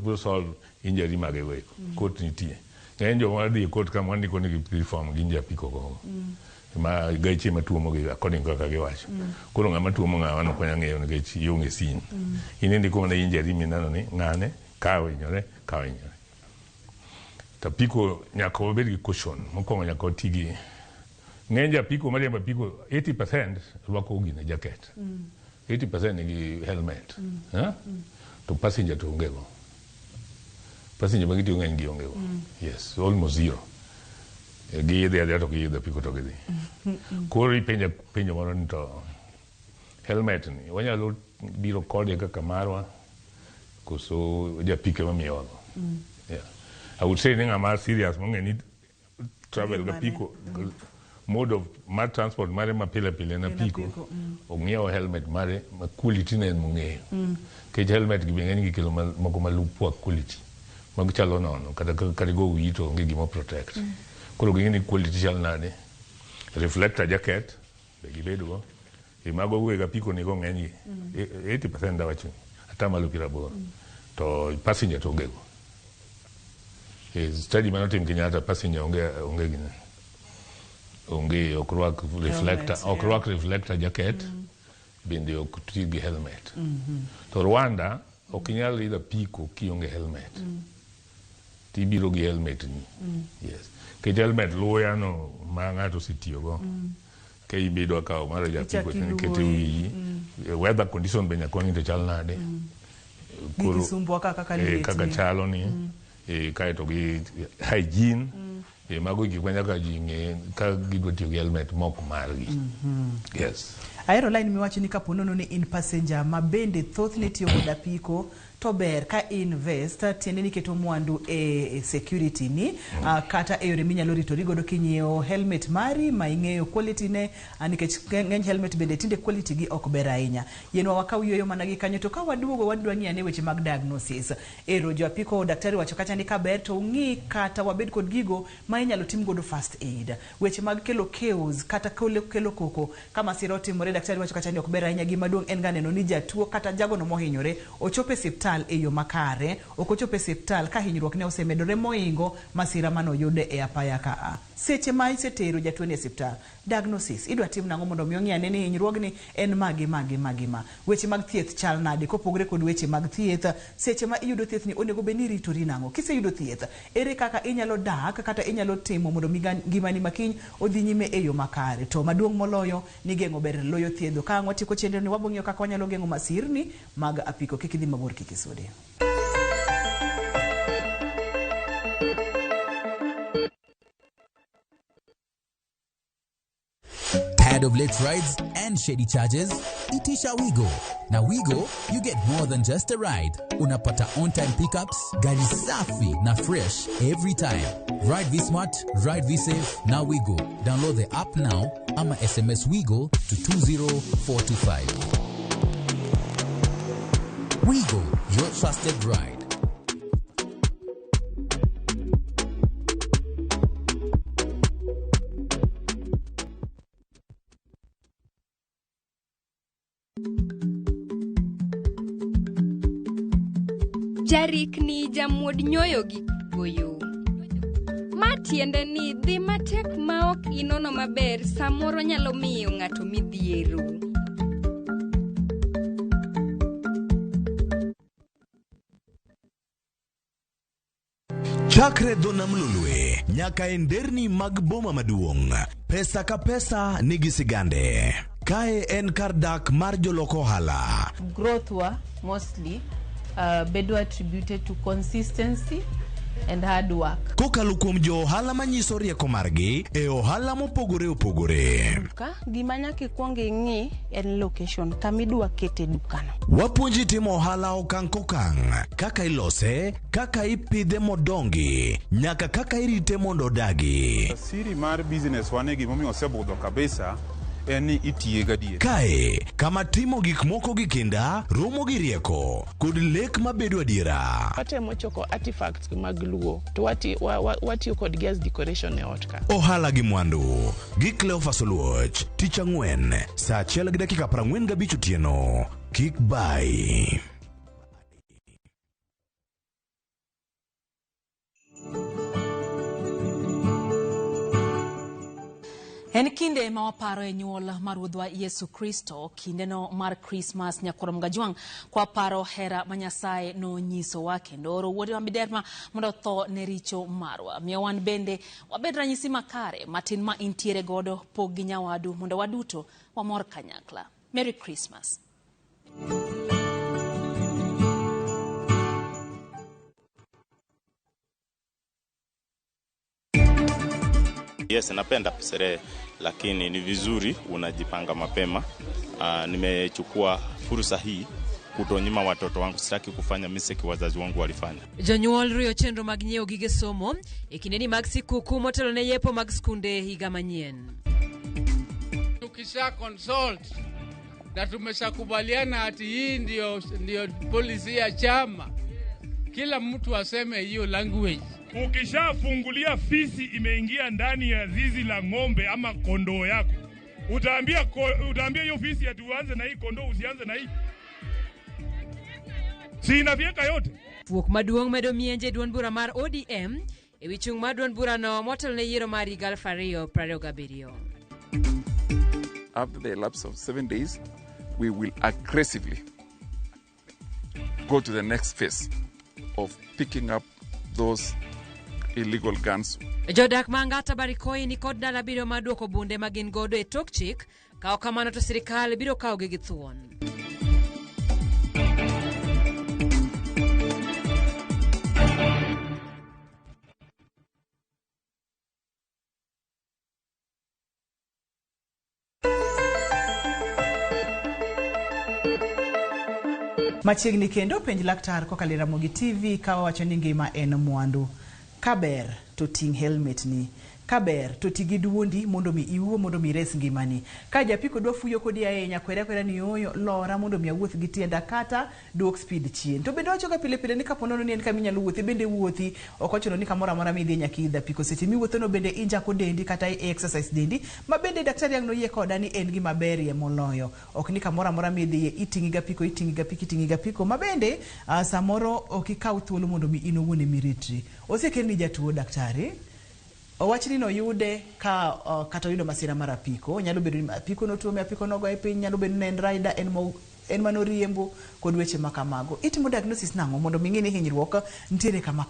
biro solve injury mage go court nitie ng'eny joma dhi e court kama wandiko nigi reform gin japiko go ma gache matuomo gi according kaka giwacho koro ng'ama tuomo ng'awa no konya ng'eyo nikech ionge sin indiko mana injury minano ni ng'ane ka hinyore tapiko nyaka obed gi caution mokwongo nyaka oti gi ng'eny japiko mariembo apiko 80% rwako gine jacket 80% nigi helmet to passenger to ongego passenger magitiyo ng'eny gi ongego yes almost zero giyidhi adhiya to giyidhi apiko to gidhi koro ipenjo moro ni to helmet ni wanyalo biro kode kaka marwa koso japike mamiyogo I would say ni ng'ama serious mong'eni travel ga piko mode of mar transport mare mapile na piko ong'iewo helmet mare ma quality ne mong'eyo kech helmet gi ng'eny gi kelo moko malupo quality mag chalo nono kata go wito onge gimo protect koro gini quality chal nade reflector jacket be gibedo go mago wega piko ni go ng'eny 80% dawacho ata malo piraboro to passenger to ongego study manotim Kenyatta passenger onge gine onge okrwak reflector jacket bende okti gi helmet to Rwanda okinyal ida piko kionge helmet tibiro gi helmet ni yes ke helmet loya no ma ngato sitiyo go ke ibedo akaw mara japiko kete wi weather condition benya koni to chal nade kuro sumbo kaka chalo ni kaito gi hygiene mago gik manyaka jinge ka gidwa tiyo gi helmet mok margi yes aero line miwacho ni kaponono ni in passenger ma bende thothne tiyo kod apiko to ber ka invest tiende ni keto mwandu e security ni kata e yore minyalo ritori godo kinyiewo helmet mari ma ing'eyo quality ne nikech ng'eny helmet bende tinde quality gi ok ber ahinya yenwa wakaw yoyo mana gi kanyo to ka waduogo wadwa ng'iyo ane weche mag diagnosis ero jo apiko daktari wacho kacha ni ka ber to ng'i kata wabed kod gigo ma inyalo tim godo first aid weche mag kelo chaos kata kelo koko kama siro timore daktari wacho kacha ni ok ber ahinya gima duong' en ga neno ni jatuo kata jago no mohinyore ochope osiptal e yo makare, okochope osiptal ka hinyruok ne osemedore moingo masira manoyude e apaya ka. Seche ma isetero jatuo ne osiptal, diagnosis idwa tim nang'o mondo mi ong'e ni hinyruogni en magi. Weche mag thieth chal nade kopogre kod weche mag thieth. Seche ma iyudo thieth ni onego be ni ritori nang'o. Kiseyudo thieth, ere kaka inyalo dak kata inyalo timo mondo ngimani makiny odhi nyime e yo makare. To maduong' moloyo ni geng'o ber loyo thiedho. Ka watieko chenro ni wabong'eyo kaka wanyalo geng'o masirni mag apiko. Kik idhi mabor, kik isudi. Tired of late rides and shady charges? Itisha Wigo. Now Wigo, you get more than just a ride. Unapata on-time pickups, gari safi na fresh every time. Ride V-Smart, ride V-Safe, now Wigo. Download the app now, ama SMS Wigo to 20425. Wigo, your trusted ride. Jarik ni jamuod nyoyo gi goyo. Matiende ni dhi matek maok inono maber samoro nyalo miyo ng'ato midhiero. Chakre dho nam lulwe nyaka e nderni mag boma maduong', pesa ka pesa nigi sigande. Kae en kar dak mar joloko ohala. Growth wa mostly bedo attributed to consistency and hard work. Kokalo kuom jo ohala manyiso rieko margi e ohala mopogore opogore. Gima nyaka ikuong ing'i en location kamidwa kete dukano. Wapuonji timo ohala okang' kokang', kaka ilose, kaka ipidhe modongi, nyaka kaka irite mondo odagi. Siri mar business wane gimomiyo osebudho kabisa eni itiye gadier. Kae, kama timo gik moko gi kinda, romo gi rieko, kod lek mabedo adiera. Watemo choko artifacts mag luo, to watiyo kod gas decoration e ot ka. Ohala gi mwandu, gi Cleophas Oluoch, tich ang'wen, saa 1:45 otieno. Kik bai. En kinde ma waparo e nyuol mar Ruodhwa Yesu Kristo, kinde no mar Christmas nyakoro mgajwang' kwa paro hera ma Nyasaye no nyisowa kendo oro wuode Miderma mondo tho ne richo marwa. Miyo wan bende wabed ranyisi makare matin ma intiere godo pog gi nyawadu mondo waduto wamor kanyakla. Merry Christmas. Yes, napenda sherehe, lakini ni vizuri unajipanga mapema. Nimechukua fursa hii kutonyima watoto wangu, sitaki kufanya mistake wazazi wangu walifanya. Jonyuol riyo chenro mag nyiewo gige somo e kindeni mag sikuku motelo ne yepo mag skunde higa manyien. Tukisha consult na tumeshakubaliana ati hii ndio policy ya chama, kila mtu aseme hiyo language. Ukishafungulia fisi imeingia ndani ya zizi la ng'ombe ama kondoo yako, utaambia hiyo fisi ati uanze na hii kondoo usianze na hii. Si inavieka yote. Fuok maduong' medo mienje duond bura mar ODM e wichung' mar duond bura no motelo ne yiero mar higa 2027. After the lapse of 7 days, we will aggressively go to the next phase of picking up those illegal guns. Jodak mangata Barikoi ni kod dala biro maduoko bunde magin godo e tok chik, kao kamano to sirikal biro kao gi thuon. Machiegni kendo penj laktar kokalo Ramogi TV kawa wacho ni ngima en mwandu. Kaber to ting' helmet ni. Kaber to tigi duondi mondo mi iwuo mondo mi res ngimani. Ka japiko dwa fuyo kodi ahinya kwere ni oyo lora mondo mi awuoth gi tienda kata duok speed chien. To bende wacho ga pile pile ni kaponono ni en kama inyalo wuothi bende wuothi ok ochuno ni kamoro amora midhi nyaka idha piko seche miwuotho no bende injako dendi kata exercise dendi ma bende daktari yang no yie koda ni en gima berie moloyo. Ok ni kamoro amora midhi itingi ga piko ma bende samoro ok ikaw thuolo mondo mi inowuone miritri. Osekel ni jatuo daktari owachni no yude ka kata yudo masira mar apiko, nyalo bedo ni apiko no tuome, apiko no goye piny, nyalo bedo ni en rider en manoriembo kod weche makamago. Itimo diagnosis nango mondo mi ng'e ni hinyruok ntiere kama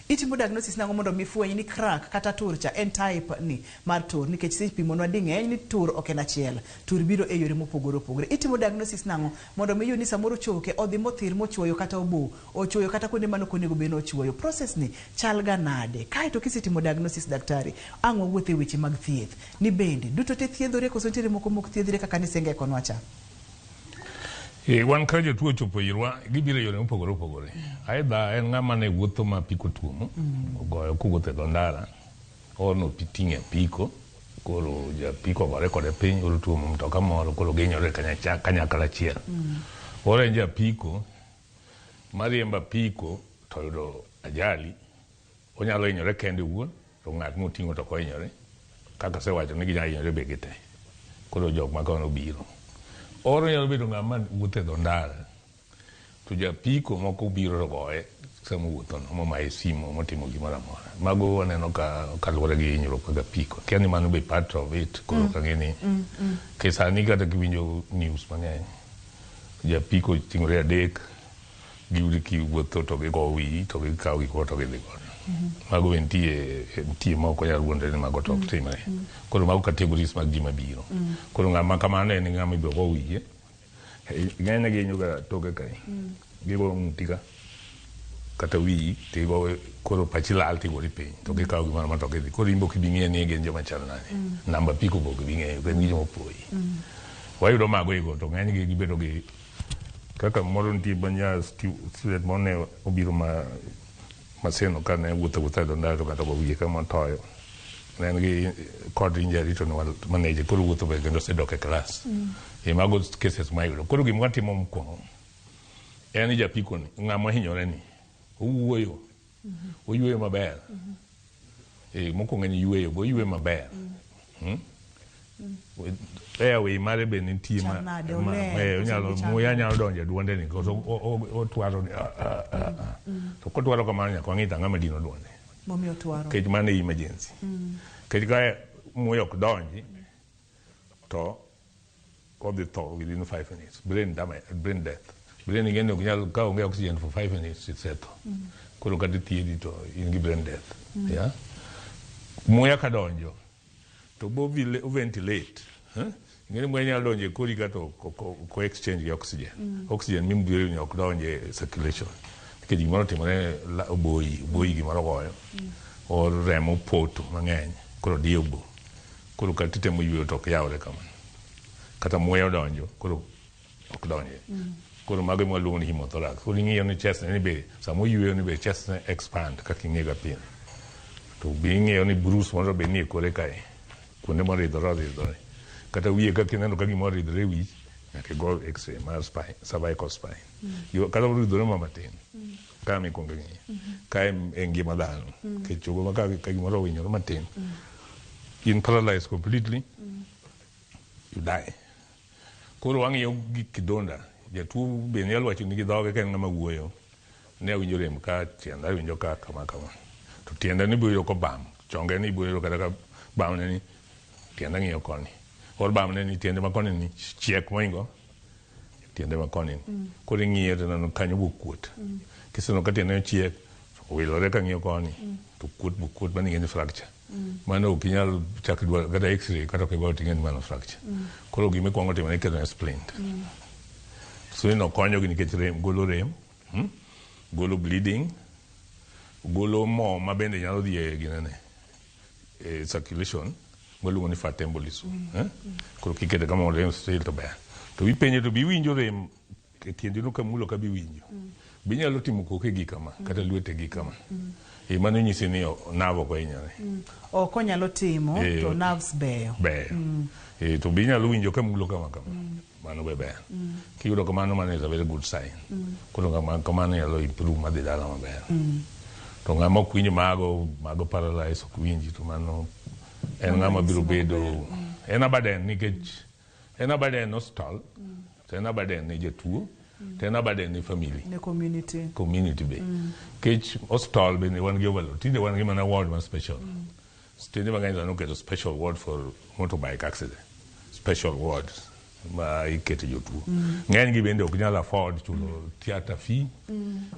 itimo diagnosis nango mondo mi fweny ni crack kata tur cha en type ni mar tur nikech seche pimonwa ding'eny ni tur ok en achiel, tur biro e yore mopogore opogore. Itimo diagnosis nango mondo mi yuni samoro choke odhi mothir mochuoyo kata obo ochuoyo kata kuonde mano konego beno ochuoyo. Process ni chal ga nade? Kae to kisetimo diagnosis daktari ang'o wuothe weche mag thieth ni bende duto te thiedhore koso ntiere moko mok thiedhore kaka ni senge konwa cha. Wan ka jotuo chopo irwa gibiro yore mopogore opogore. Aidha en ng'ama ne wuotho ma apiko tuomo ogoyo kuwuotho e dho ndara ono piting'e apiko koro japiko gore kode piny oro tuomo mtoka moro koro genyore kanyakla achiel. Oro en japiko mariembo apiko to yudo ajali onyalo hinyore kende wuon to ng'at moting'o to ok ohinyore kaka asewacho ni ginyalo hinyore be gite. Koro jok ma kono biro oro nyalo bedo ng'ama wuotho e dho ndara to japiko moko biro goye sama wuotho no momaye simu motimo gimoro amora. Mago waneno ka luwore gi hinyruok mag apiko. Kia ni mano be part of it. Koro kang'e ni sani kata kiwinjo news mang'eny japiko ting'ore adek giyudi kiwuotho to gigo wiyi to gikawo gikoro to gidhi godo. Mago be nitie ma ok onyal wuondre ni mago to ok timre. Koro mago categories mag ji mabiro. Koro ng'ama kamano en ng'ama ibiro go wiye. Ng'enyne gihinyo ga toke kae. Gigo ng'uti ka kata wiyi tigo koro pachi lal tigori piny to gikawo gimoro ma to gidhi. Koro imbo kibing'e ni gin joma chal nade. Namba apiko be ok bing'eyo gin gi joma opoyi. Wayudo mago ego to ng'enygi gibedo gi kaka moro nitie banya student mone obiro maseno ka ne wuotho e dho ndara to kata go wiye kama toyo. Ne en gi kod injury to manage koro wuotho be kendo osedok e klas. Mago cases mayudo. Koro gima watimo mokwongo en ni japiko ni ng'ama hinyore ni owuoyo oyueyo maber. Mokwongo en yueyo bo oyueyo maber. Airway mare be nitie muya nyalo donjo e duonde ni koso otwaro ni to kotwaro kamano nyaka wang'e ang'ama dino duonde momiyo twaro kech mane emergency kech ka muya ok donji to odhi tho within 5 minutes brain death. Brain ing'e ni ok nyal ka onge oxygen for 5 minutes isetho. Koro kata thiedhi to in gi brain death. Muya ka donjo to bo ventilate. Ng'eni muya nyalo donjo e kori kata ko exchange gi oxygen. Oxygen mibiro ni ok donjo e circulation. Nikech gimoro timore oboyi gimoro goyo. O remo poto mang'eny. Koro diyo bo. Koro kata titemo yueyo to ok yawre kamano. Kata muya donjo koro ok donjo. Koro mago ema waluongo ni hemothorax. Koro ing'iyo ni chest ni be sama oyueyo ni be chest ne expand kaka ing'e ga piny. To be ing'iyo ni bruce moro be nie kore kae. Kuonde moridhore. Kata wiye kaka ineno ka gimoro ridhore wich nyaka go x-ray mar spine, cervical spine. Kata oridhore matin. Ka mikwongo ng'iyo. Ka en ngima dhano. Kechogo ma ka gimoro owinyore matin. In paralyzed completely. You die. Koro wang'iyo gi kidonda. Jatuo be nyalo wacho ni gi dhoge ka en ng'ama wuoyo. Ne awinjo rem ka tienda awinjo ka kama. To tienda ni biro ko bam. Chonge ni biro kata ka bam ne ni tienda ng'iyo koni. Or bam ne ni tiende ma koni ni chiek moingo. Tiende ma koni. Koro ing'iyo to nano kanyo bukuot. Kiseno ka tiende chiek wilore ka ng'iyo koni. To kuot mani ng'eni fracture. Mano ok inyal chak dwa kata x-ray kata ok igo ting'eni mano fracture. Koro gima ikuongo timo ni iketo ne splint. So ino konyo gi nikech rem, golo bleeding, golo mo ma bende nyalo dhi e ginene circulation, waluongo ni fat embolism. Koro kikete kama rem still to ber. To ipenje to bi winjo rem tiendi no kamulo ka biwinjo. Binyalo timo kokegi kama kata lwetegi kama. Mano nyisi ni navo ko inyore. Konyalo timo to nerves beyo. To binyalo winjo kamulo kama. Mano be ber. Kiyudo kamano mano is a very good sign. Koro kamano nyalo improve madhi dala maber. To ng'ama ok winjo mago paralyze ok winji to mano en ng'ama biro bedo en abaden nikech en abaden hostal to en abaden ni jatuo to en abaden ni family ne community be kech hostal be ne wan gi overload tinde wan gi mana ward ma special tinde mang'eny sano keto special ward for motorbike accident special ward ma ikete jotuo ng'eny gi bende ok nyal afford chulo theatre fee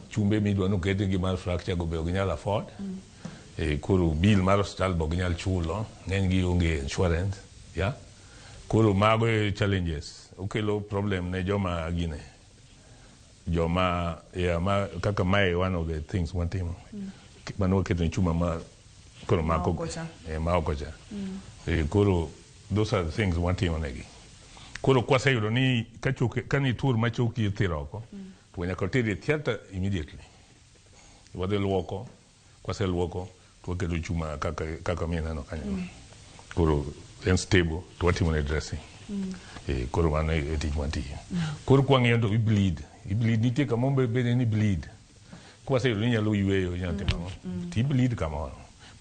chumbe midwa no kete gi mar fracture go be ok nyal afford koro bill mar hospital bo ok nyal chulo ng'eny gi onge insurance koro mago challenges okelo problem ne joma gine joma ma kaka mae one of the things one team mano keto chuma ma koro mako ma okocha koro those are the things one team onegi. Koro kwaseyudo ni kani tur machoki thiroko to nyaka teri theater immediately. Wadhi luoko, kwaseluoko to waketo chuma kaka mimi neno kanyo. Koro en stable to watimo ne dressing. Koro mano e tich mantie. Koro kwang'iyo to bleed nitie kama bende ni bleed. Kwaseyudo ni nyalo yweyo nyalo timo. Ti bleed kama.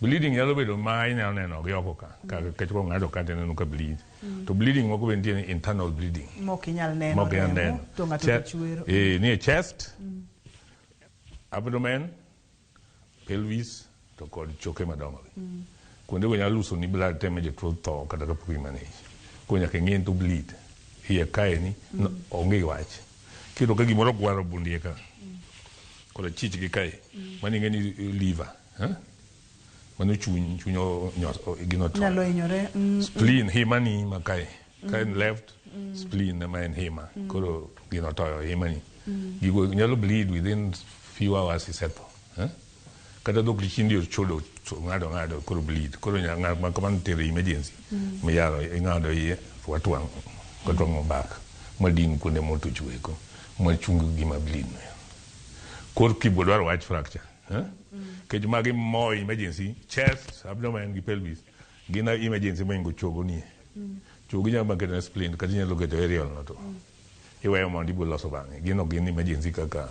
Bleeding nyalo bedo ma inyalo neno gi oko ka kechko ng'ado ka neno ka bleed. To bleeding moko bende ni internal bleeding. Mok inyal neno. To ng'ato chwero. Ni chest, abdomen, pelvis to kod choke madongo. Kuonde go nyalo luso ni blood teme jatuo tho kata kapok imanage. Ko nyaka ng'en to bleed. Iye kae ni onge wach. Kendo ka gimoro gwaro bundie ka. Koda chich gi kae. Mani ng'eni liver. Mano chunyo gino to nyalo inyore spleen hemani makai kain left spleen na main hema koro gino to hemani gigo nyalo bleed within few hours isetho kada dok chindi chodo ngado koro bleed koro nyanga makaman tere emergency me yaro ngado ye watwang kotwang back madin kunde moto chweko machungu gima bleed kor kibodwar wach fracture kech magi mo emergency chest abdomen gi pelvis gina emergency mengo chogo ni chogo nyama keto spleen kati nyalo keto aerial no to iweyo mondo ibo loso bang'e gino gin emergency kaka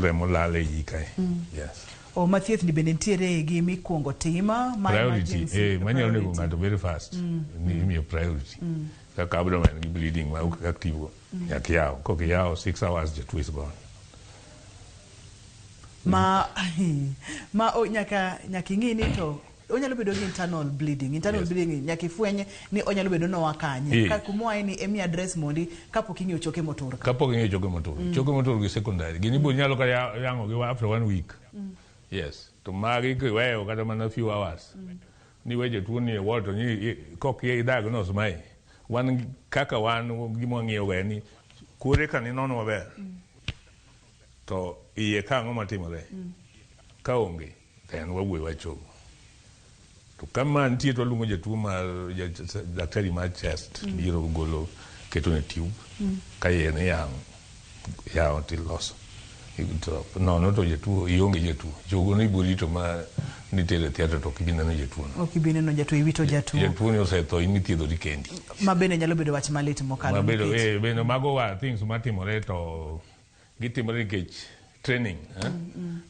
remo lale yi kae yes mathieth ni bende nitiere gi mikwongo tima priority manyalo nego ng'ato very fast ni imiyo priority kaka abdomen gi bleeding ma active nyaka yaw kok yaw 6 hours jatuo is gone nyaka ing'ini to onyalo bedo gi internal bleeding nyaka ifwenye ni onyalo bedo no wakanye ka kumwae ni emi address mondi kapok ing'eyo choke motur choke motur gi secondary gini bo nyalo ka yango gi after 1 week yes to magi kiweyo kata mana few hours ni weje tuo ni wato ni kok ye diagnose mai wan kaka wan gimo ng'iyo ga ni kure ka ni nono maber to iye ka ng'o matimore ka onge then wawuoyo wachogo to kama nitie to luongo jatuo mar daktari mar chest biro golo keto ne tube ka iye ne yawo tiloso nono to jatuo ionge jatuo chogo no ibiro rito ma nitere theatre to kibineno jatuo ok ibineno jatuo iwito jatuo ni osetho imithiedho kendi ma bende nyalo bedo wach malit mokalo bende mago wa things matimore to gitimore nikech training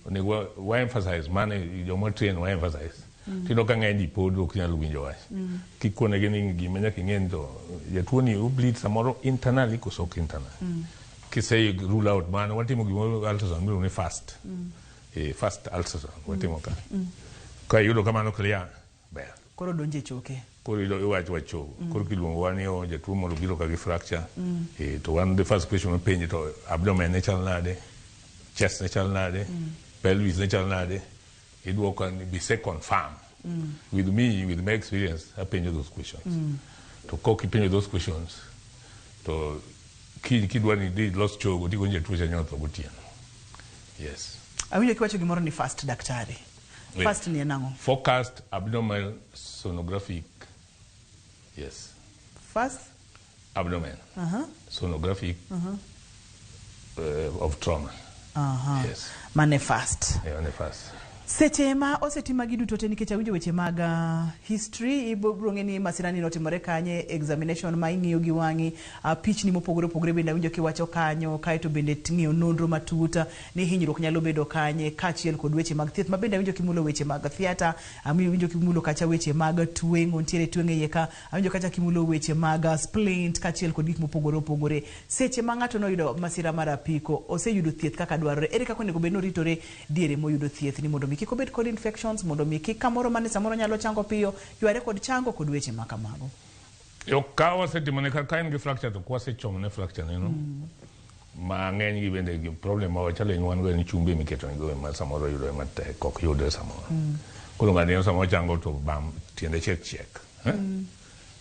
onego wa emphasize mane joma train wa emphasize tino ka ng'eny pod ok nyalo winjo wach kikonegi ni gima nyaka ing'en to jatuo ni bleed samoro internally koso ok internal kisei rule out mano watimo gimoro ultrasound miluongo ni fast ultrasound watimo ka yudo kamano clear ber koro donje choke koro iwach wachogo koro kiluongo wa ni jatuo moro biro ka gi fracture to one the first question wapenje to abdomen ne chal nade chest ne chal nade pelvis ne chal nade idwoko ni be confirm with me with my experience apenjo those questions to kok ipenjo those questions to kidwa ni di los chogo tigo nje tuoche nyotho gotieno yes awinjo kiwacho gimoro ni fast daktari fast ni enang'o focused abdominal sonographic yes fast abdomen. Sonographic of trauma. Yes. Mane fast. Yeah, mane fast. Seche ma osetima giduto te nikech awinjo weche mag history ibronge ni masirani notimore kanye examination ma ing'iyo gi wangi pichni mopogore opogore bende awinjo kiwacho kanyo kae to bende ng'iyo nonro matuta ni hinyruok nyalo bedo kanye kaachiel kod weche mag thieth ma bende awinjo kimulo weche mag theater awinjo kimulo kacha weche mag twengo ntiere twenge yeka awinjo kacha kimulo weche mag splint kaachiel kod gik mopogore opogore seche ma ng'ato noyudo masira mar apiko oseyudo thieth kaka dwarore ere kaka onego bed noritore diere moyudo thieth ni mondo kik obed kod infections mondo mi kik kamoro mane samoro nyalo chango piyo yware kod chango kod weche ma kamago. Yo kawa setimone ka en gi fracture to kwase chomone fracture no. Ma ng'eny gi bende gi problem ma wachalo nywan go ni chumbe miketo go ma samoro yudo ma tek ok yudo samoro. Koro ng'ani samoro chango to bam tiende check.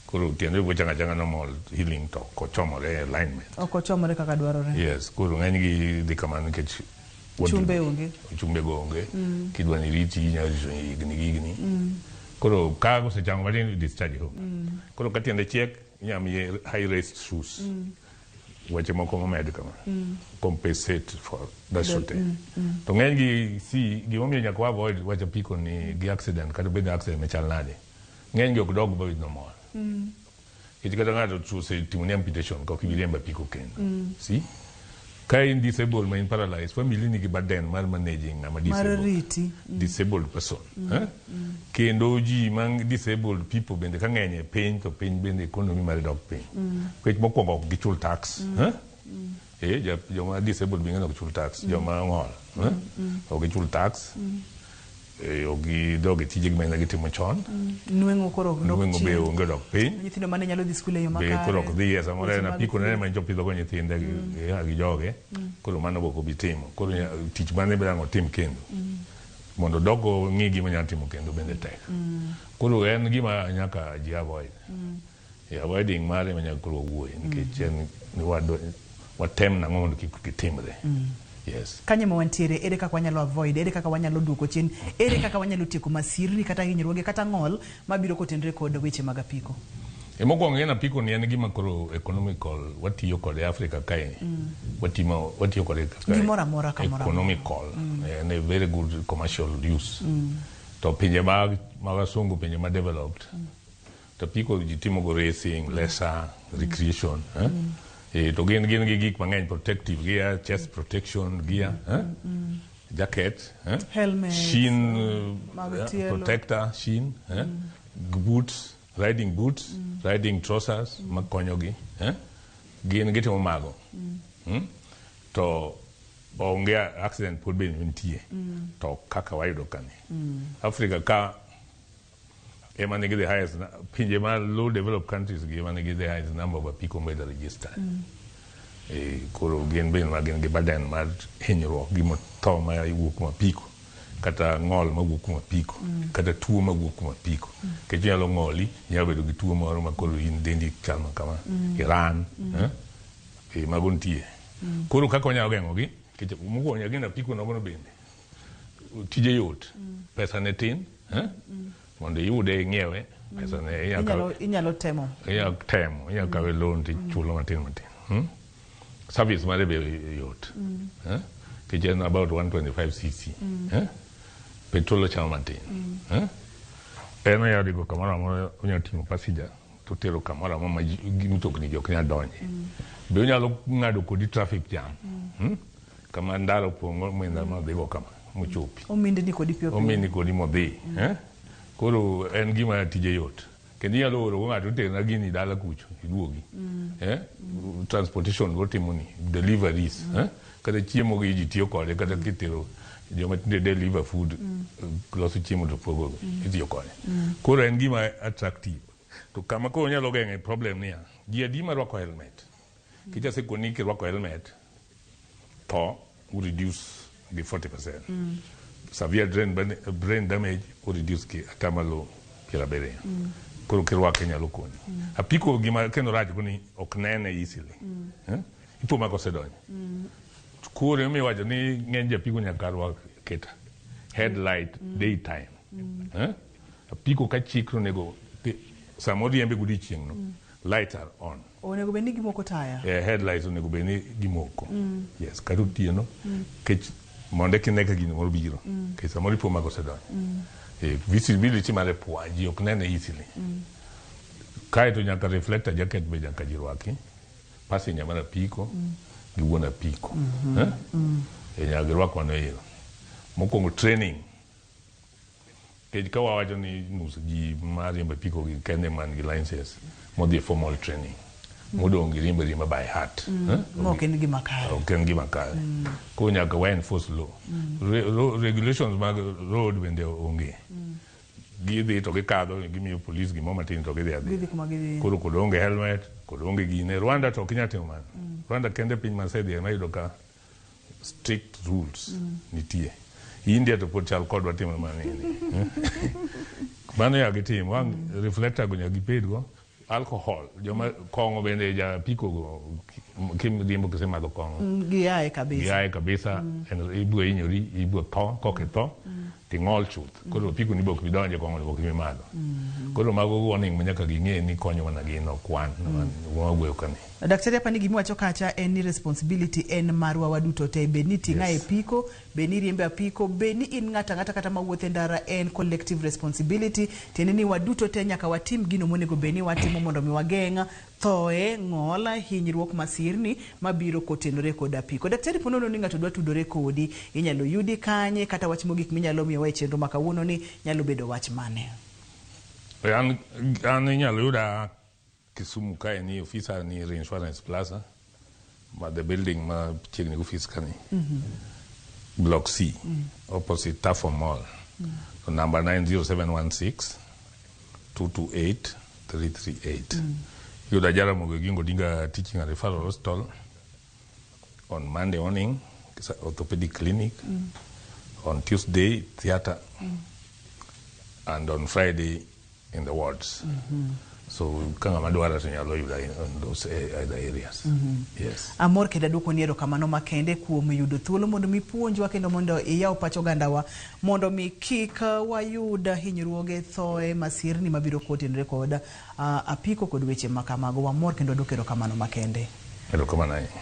Koro tiende go changa normal healing to ko chomore alignment. Oko chomore kaka dwarore. Yes, koro ng'eny gi dikaman nikech chumbe onge kidwa ni riti nyalo igni koro kago se chango matin discharge home koro katiende check nyami high raised shoes wache moko momed kama compensate for that sort to ng'eny gi si gimomiyo nyaka avoid wache piko ni gi accident kata bed accident mechal nade ng'eny gi ok dog boy normal kata ng'ato chuse timone amputation ko kibiriemba piko kendo si kai in disabled man paralyzed family ni gi baden mar managing ama disabled person kendo ji mang disabled people bende ka ng'enye piny to piny bende economy mar dog piny kwech mokwongo gi chul tax joma disabled bende ok chul tax joma ng'ol ok chul tax ogi doge tije gima gi timo chon nuengo koro nuengo be onge dok piny nyithindo mane nyalo dhi skule yo makare be koro ok dhi samoro na piko ne ma jopidho go nyithinde gi joge koro mano boko bitimo koro tich mane blango tim kendo mondo dogo ng'i gima nyalo timo kendo bende tek koro en gima nyaka ji avoid avoiding mare ma nyaka koro wuoye nikech en watem nang'o mondo kik gitimre. Yes. Kanye ma wantiere ere kaka wanyalo avoid ere kaka wanyalo duoko chien ere kaka wanyalo tieko masirni kata hinyruoge kata ng'ol mabiro kotenre kod weche mag apiko. Mokwongo en apiko ni en gima koro economical watiyo kod Africa kae watiyo kod gimoro amora kamoro economical and a very good commercial use to pinje mag wasungu pinje ma developed to apiko ji timo go racing leisure recreation to gin gi gik mang'eny protective gear chest protection gear jacket helmet shin protector shin boots riding boots riding trousers makonyogi gin gitimo mago to onge accident pod be nitie to kaka wayudo kani Africa ka ema nigi the highest pinje ma low developed countries gi ema nigi the highest number of people made register koro gin ben ma gin gi baden mar hinyruok gi tho ma iwuok ma piko kata ng'ol ma wuok ma piko kata tuo ma wuok ma piko ke nyalo ng'oli nyalo bedo gi tuo moro ma koro in dendi kama kama Iran magontie koro kaka nyalo geng'o gi ke mogo nyagi na piko nogo bende tije yot pesa ne tin mondo yude ng'iewe pesa ne inyalo temo inyalo kawe loan ti chulo matin service mare be yot ke jen about 125 cc petrol chama matin eno ya digo kamara mo unya timo passenger to tero kamara mo ma mtokni jok nya donje be unyalo ng'ado kodi traffic jam kama ndalo pongo mwenda ma digo kama muchupi ominde ni kodi pio ominde kodi modhi koro en gima tije yot kendo inyalo oro ng'ato tena gini dala kucho iduogi transportation gotimoni deliveries kata chiemo gi ji tiyo kode kata kitero joma tinde deliver food loso chiemo to pogo itiyo kode koro en gima attractive to kama koro nyalo geng'e problem niya ji adi marwako helmet kichasekoni kirwako helmet to reduce gi 40%. Severe brain damage will reduce ki atamalo pirabere. Kuro kirwake nyalo koni. Apiko gima kendo raj kuni oknene easily. Ipo mako sedonyo. Kuro mi wajo ni ng'eny apiko nyakarwa keta. Headlight daytime. Apiko ka chikro nego samodi yembe gudi chieng'no. lights are on. Onego beni gimoko taya. Headlights onego beni gimoko. Yes, kadu tieno. Kech monde kineka gino moro biro. Kech samoro ipo mago sedon. Visibility mare puaji ok nene easily. Kae to nyaka reflector jacket be nyaka jirwaki. Passenger mara piko. Giwona piko. Nyaka rwako no ilo. Mokongo training. Kech kawa wajo ni nus ji mari mbe piko gi kende man gi licenses. Modi formal training. Mudo ongi rimba by heart. Moken gi makare. Oken gi makare. Ko nyaka wa enforce law. Regulations mag road bende onge. Gidhi to gikadho gimiyo police gimo matin to gidhi adhi. Koro kodonge helmet, kodonge gine. Rwanda to kinyatimo man. Rwanda kende piny masedi ema yudo ka strict rules nitie. India to pod chal kod watimo manini. Mano ya gitimo wang reflector go nyaka giped go. Alcohol, joma kongo bende ja piko go kim dimbo kise madho kongo. Giae kabisa. Giae kabisa. Ibu inyori, ibu to, koke to. Tingol chuth. Koro piko ni bok bidonje kongo ni bok mi madho. Koro mago warning manyaka ging'e ni konyo wana gino kwan. Wawuoyo kani. Daktari hapa ni gimu kacha en responsibility en marwa waduto te beni tinga e piko, beni riembe a piko, beni in ngata kata mawuothe ndara en collective responsibility. Teneni waduto te nyaka watim gino monego beni watimo mondo mi wagenga thoe ngola hinyruok masirni mabiro kotenore koda piko. Daktari ponono ni ngato dwa tudore kodi inyalo yudi kanye kata wach mogik minyalo miyo we chenro makawuono ni nyalo bedo wach mane. An inyalo yuda Kisumu kae ni ofisa ni Reinsurance Plaza ma the building ma chiegni office kani Block C opposite Tafo Mall number 90716 228 338 yuda jara mogo gingo dinga teaching and referral hospital on Monday morning orthopedic clinic on Tuesday theater and on Friday in the wards. So kanga madwara senyalo yuda in those other areas. Yes. Amor keda duko niero kamano makende kuom yudo thuolo mondo mi puonjwa kendo mondo iyaw pacho gandawa mondo mi kika wayuda hinyruoge thoe masirni mabiro kotenre koda apiko kod weche makamago. Wamor kendo dokero kamano makende.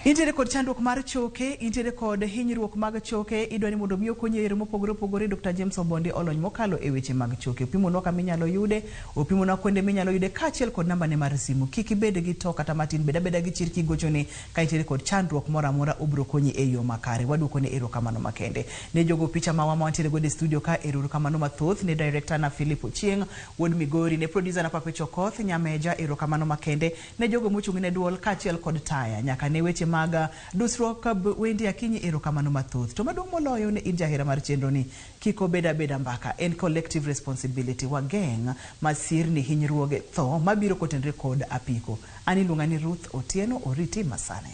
Intere kod chandruok mar choke, intere kod hinyruok mag choke, idwani mondo miyo konyi yore mopogore opogore. Dr. James Obondi olony mokalo e weche mag choke. Opimo no kama inyalo yude, opimo no kuonde minyalo yude kaachiel kod namba ne mar simu. Kik ibed gi to kata matin, beda gi chir kigochone ka intere kod chandruok moro amora obro konyi e yo makare. Waduoko ne erokamano makende. Ne jogo picha ma wantiere go e studio ka erokamano mathoth ne director na Philip Ochieng, Wod Migori, ne producer na Pape Chokoth, Nyameja erokamano makende. Ne jogo mochung' ne duol kaachiel kod taya nyaka ne weche maga dusruok wendi akinyi erokamano mathoth. To maduong' moloyo ne in jahera mar chenro ni kiko beda mbaka en collective responsibility wageng masirni hinyruoge tho mabiro kotenre kod apiko. Ani luonga ni Ruth Otieno, oriti masane.